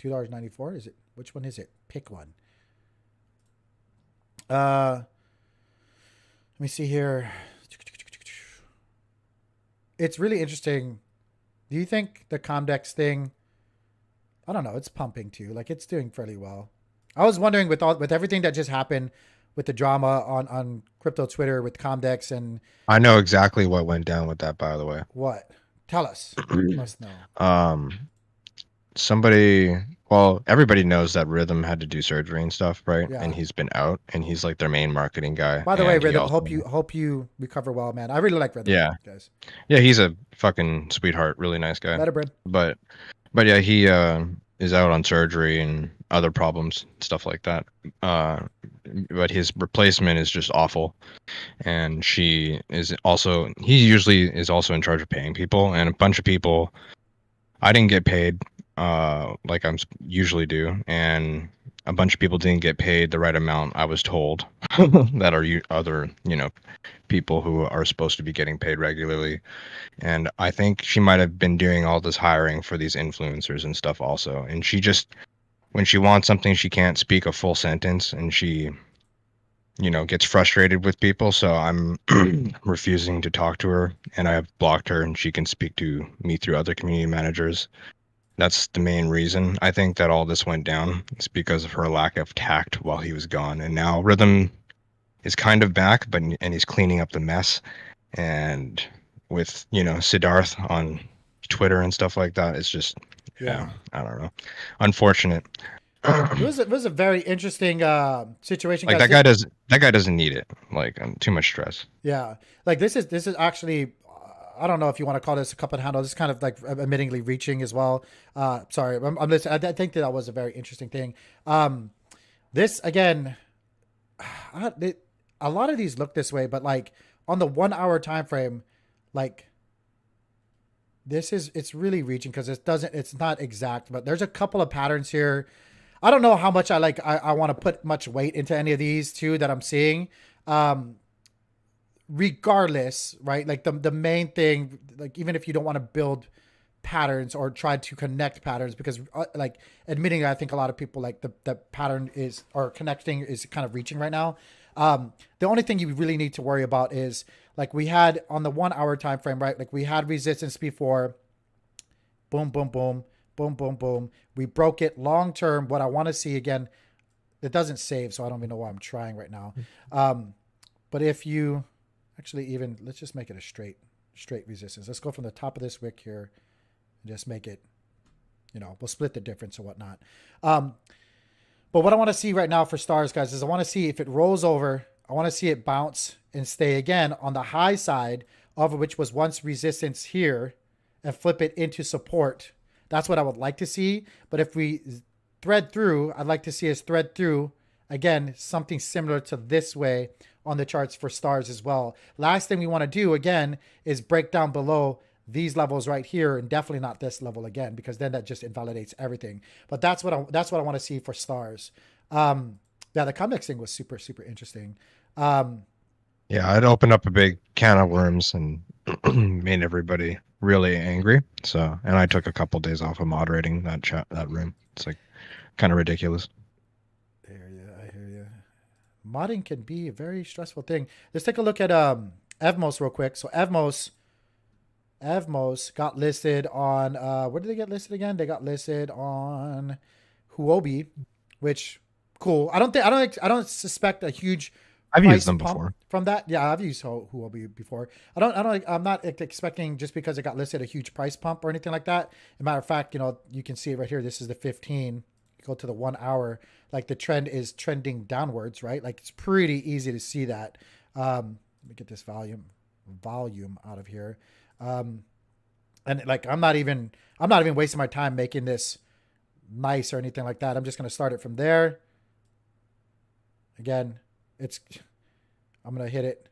$2.94. Is it? Which one is it? Pick one. Let me see here. It's really interesting. Do you think the Comdex thing? I don't know. It's pumping too. Like it's doing fairly well. I was wondering with everything that just happened with the drama on crypto Twitter with Comdex, and I know exactly what went down with that, by the way. what? Tell us. You must know. Well, everybody knows that Rhythm had to do surgery and stuff, right? Yeah. And he's been out, and he's like their main marketing guy. By the way, And he Rhythm, also- hope you recover well, man. I really like Rhythm. Yeah. Guys. Yeah, he's a fucking sweetheart, really nice guy. Better, Brad. But yeah, he is out on surgery and other problems, stuff like that. But his replacement is just awful, and he usually is also in charge of paying people, and a bunch of people. I didn't get paid like I'm usually do, and a bunch of people didn't get paid the right amount I was told that are other people who are supposed to be getting paid regularly. And I think she might have been doing all this hiring for these influencers and stuff also. And she just, when she wants something, she can't speak a full sentence, and she gets frustrated with people. So I'm refusing to talk to her, and I have blocked her, and she can speak to me through other community managers. That's the main reason I think that all this went down. It's because of her lack of tact while he was gone. And now Rhythm is kind of back, and he's cleaning up the mess. And with, Siddharth on Twitter and stuff like that, it's just, I don't know. Unfortunate. It was a very interesting situation. Like guys. that guy doesn't need it. Like too much stress. Yeah. Like this is actually, I don't know if you want to call this a cup and handle. This is kind of like admittingly reaching as well. Sorry, I'm listening. I think that was a very interesting thing. This again, a lot of these look this way, but like on the 1 hour time frame, like it's really reaching because it's not exact, but there's a couple of patterns here. I don't know how much I want to put much weight into any of these two that I'm seeing. Regardless, right? Like the main thing, like even if you don't want to build patterns or try to connect patterns, because like admitting, I think a lot of people like the pattern is, or connecting is kind of reaching right now. The only thing you really need to worry about is like we had on the 1 hour time frame, right? Like we had resistance before, boom, boom, boom, boom, boom, boom. We broke it long term. What I want to see again, it doesn't save, so I don't even know why I'm trying right now. But if you actually even, let's just make it a straight resistance. Let's go from the top of this wick here and just make it, we'll split the difference or whatnot. But what I want to see right now for stars, guys, is I want to see if it rolls over. I want to see it bounce and stay again on the high side of which was once resistance here and flip it into support. That's what I would like to see. But if we thread through, I'd like to see us thread through, again, something similar to this way on the charts for stars as well. Last thing we want to do, again, is break down below these levels right here, and definitely not this level again, because then that just invalidates everything. But that's what I want to see for stars. Yeah, the convex thing was super, super interesting. Yeah, it opened up a big can of worms and made everybody really angry. So, and I took a couple days off of moderating that room. It's like kind of ridiculous. I hear you. Modding can be a very stressful thing. Let's take a look at Evmos real quick. So Evmos got listed on where did they get listed again? They got listed on Huobi, which cool. I don't suspect a huge I've used them before from that. Yeah, I've used Huobi before. I'm not expecting just because it got listed a huge price pump or anything like that. As a matter of fact, you can see it right here. This is the 15. Go to the 1 hour, like the trend is trending downwards, right? Like it's pretty easy to see that. Let me get this volume out of here. And like I'm not even wasting my time making this nice or anything like that. I'm just going to start it from there. Again, I'm going to hit it.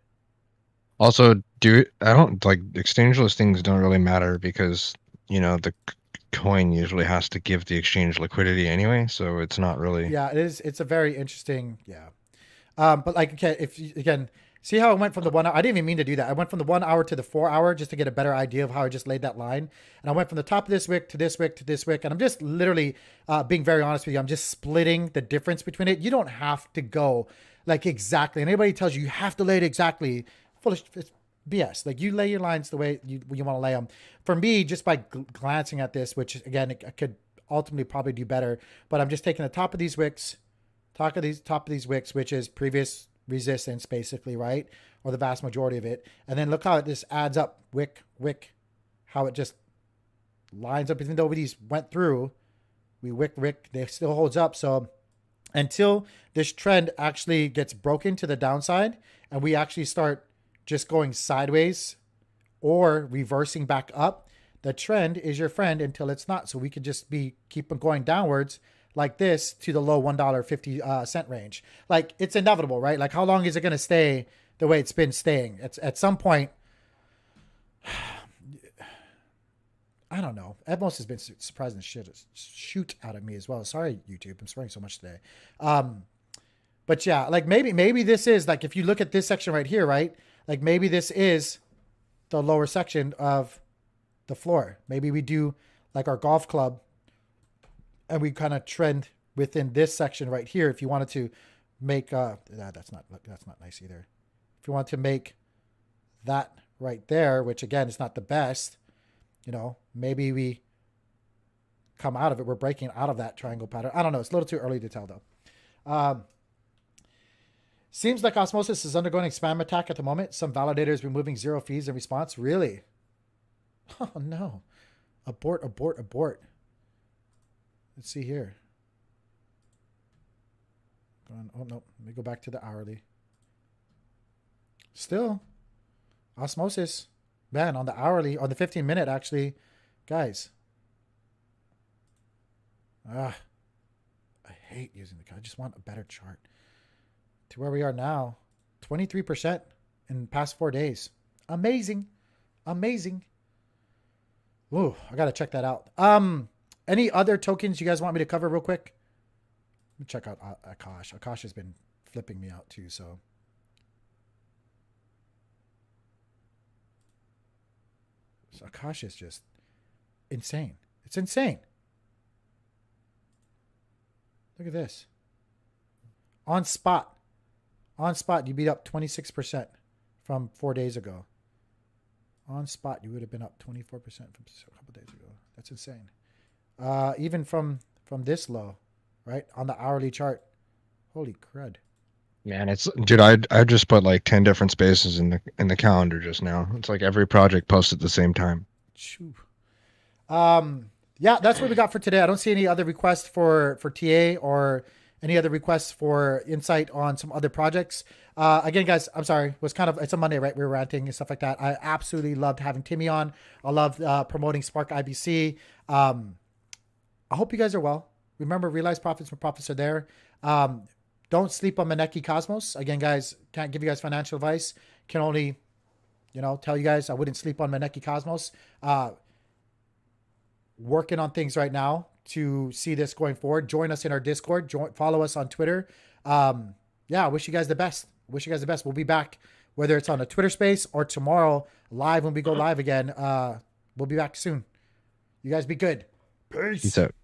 Also, I don't like exchange listings don't really matter because, the coin usually has to give the exchange liquidity anyway, so it's not really. Yeah, it is. It's a very interesting. Yeah. But like, okay, if you, again, see how I went from the 1 hour, I didn't even mean to do that. I went from the 1 hour to the 4 hour just to get a better idea of how I just laid that line. And I went from the top of this wick to this wick to this wick. And I'm just literally being very honest with you. I'm just splitting the difference between it. You don't have to go like exactly. And anybody tells you have to lay it exactly, foolish. It's BS. Like you lay your lines the way you want to lay them. For me, just by glancing at this, which again, I could ultimately probably do better, but I'm just taking the top of these wicks, top of these wicks, which is previous resistance basically, right? Or the vast majority of it. And then look how this adds up wick, how it just lines up. Even though these went through, we wick, they still holds up. So until this trend actually gets broken to the downside and we actually start just going sideways or reversing back up, the trend is your friend until it's not. So we could just keep on going downwards like this to the low $1.50 range. Like it's inevitable, right? Like how long is it going to stay the way it's been staying? It's at some point. I don't know. Evmos has been surprising the shoot out of me as well. Sorry, YouTube. I'm swearing so much today. But yeah, like maybe this is like, if you look at this section right here, right? Like maybe this is the lower section of the floor. Maybe we do like our golf club and we kind of trend within this section right here. If you wanted to make, that's not nice either. If you want to make that right there, which again, is not the best, maybe we come out of it. We're breaking out of that triangle pattern. I don't know. It's a little too early to tell though. Seems like Osmosis is undergoing spam attack at the moment. Some validators removing 0 fees in response. Really? Oh no. Abort. Let's see here. Oh no. Let me go back to the hourly. Still. Osmosis. Man, on the hourly, on the 15-minute actually. Guys. I hate using I just want a better chart. To where we are now, 23% in the past 4 days. Amazing. Amazing. Ooh, I got to check that out. Any other tokens you guys want me to cover real quick? Let me check out Akash. Akash has been flipping me out too, so. So Akash is just insane. It's insane. Look at this. On spot. On spot, you beat up 26% from 4 days ago. On spot, you would have been up 24% from a couple days ago. That's insane. Even from this low, right? On the hourly chart. Holy crud. Man, it's dude. I just put like 10 different spaces in the calendar just now. It's like every project posted at the same time. Choo. Yeah, that's what we got for today. I don't see any other requests for TA or any other requests for insight on some other projects. Again, guys, I'm sorry. It's a Monday, right? We were ranting and stuff like that. I absolutely loved having Timmy on. I love promoting Spark IBC. I hope you guys are well. Remember, realize profits when profits are there. Don't sleep on Maneki Cosmos. Again, guys, can't give you guys financial advice. Can only, tell you guys I wouldn't sleep on Maneki Cosmos. Working on things right now to see this going forward. Join us in our Discord. Follow us on Twitter. I wish you guys the best. We'll be back, whether it's on a Twitter space or tomorrow live when we go live again. We'll be back soon. You guys be good. Peace. Peace out.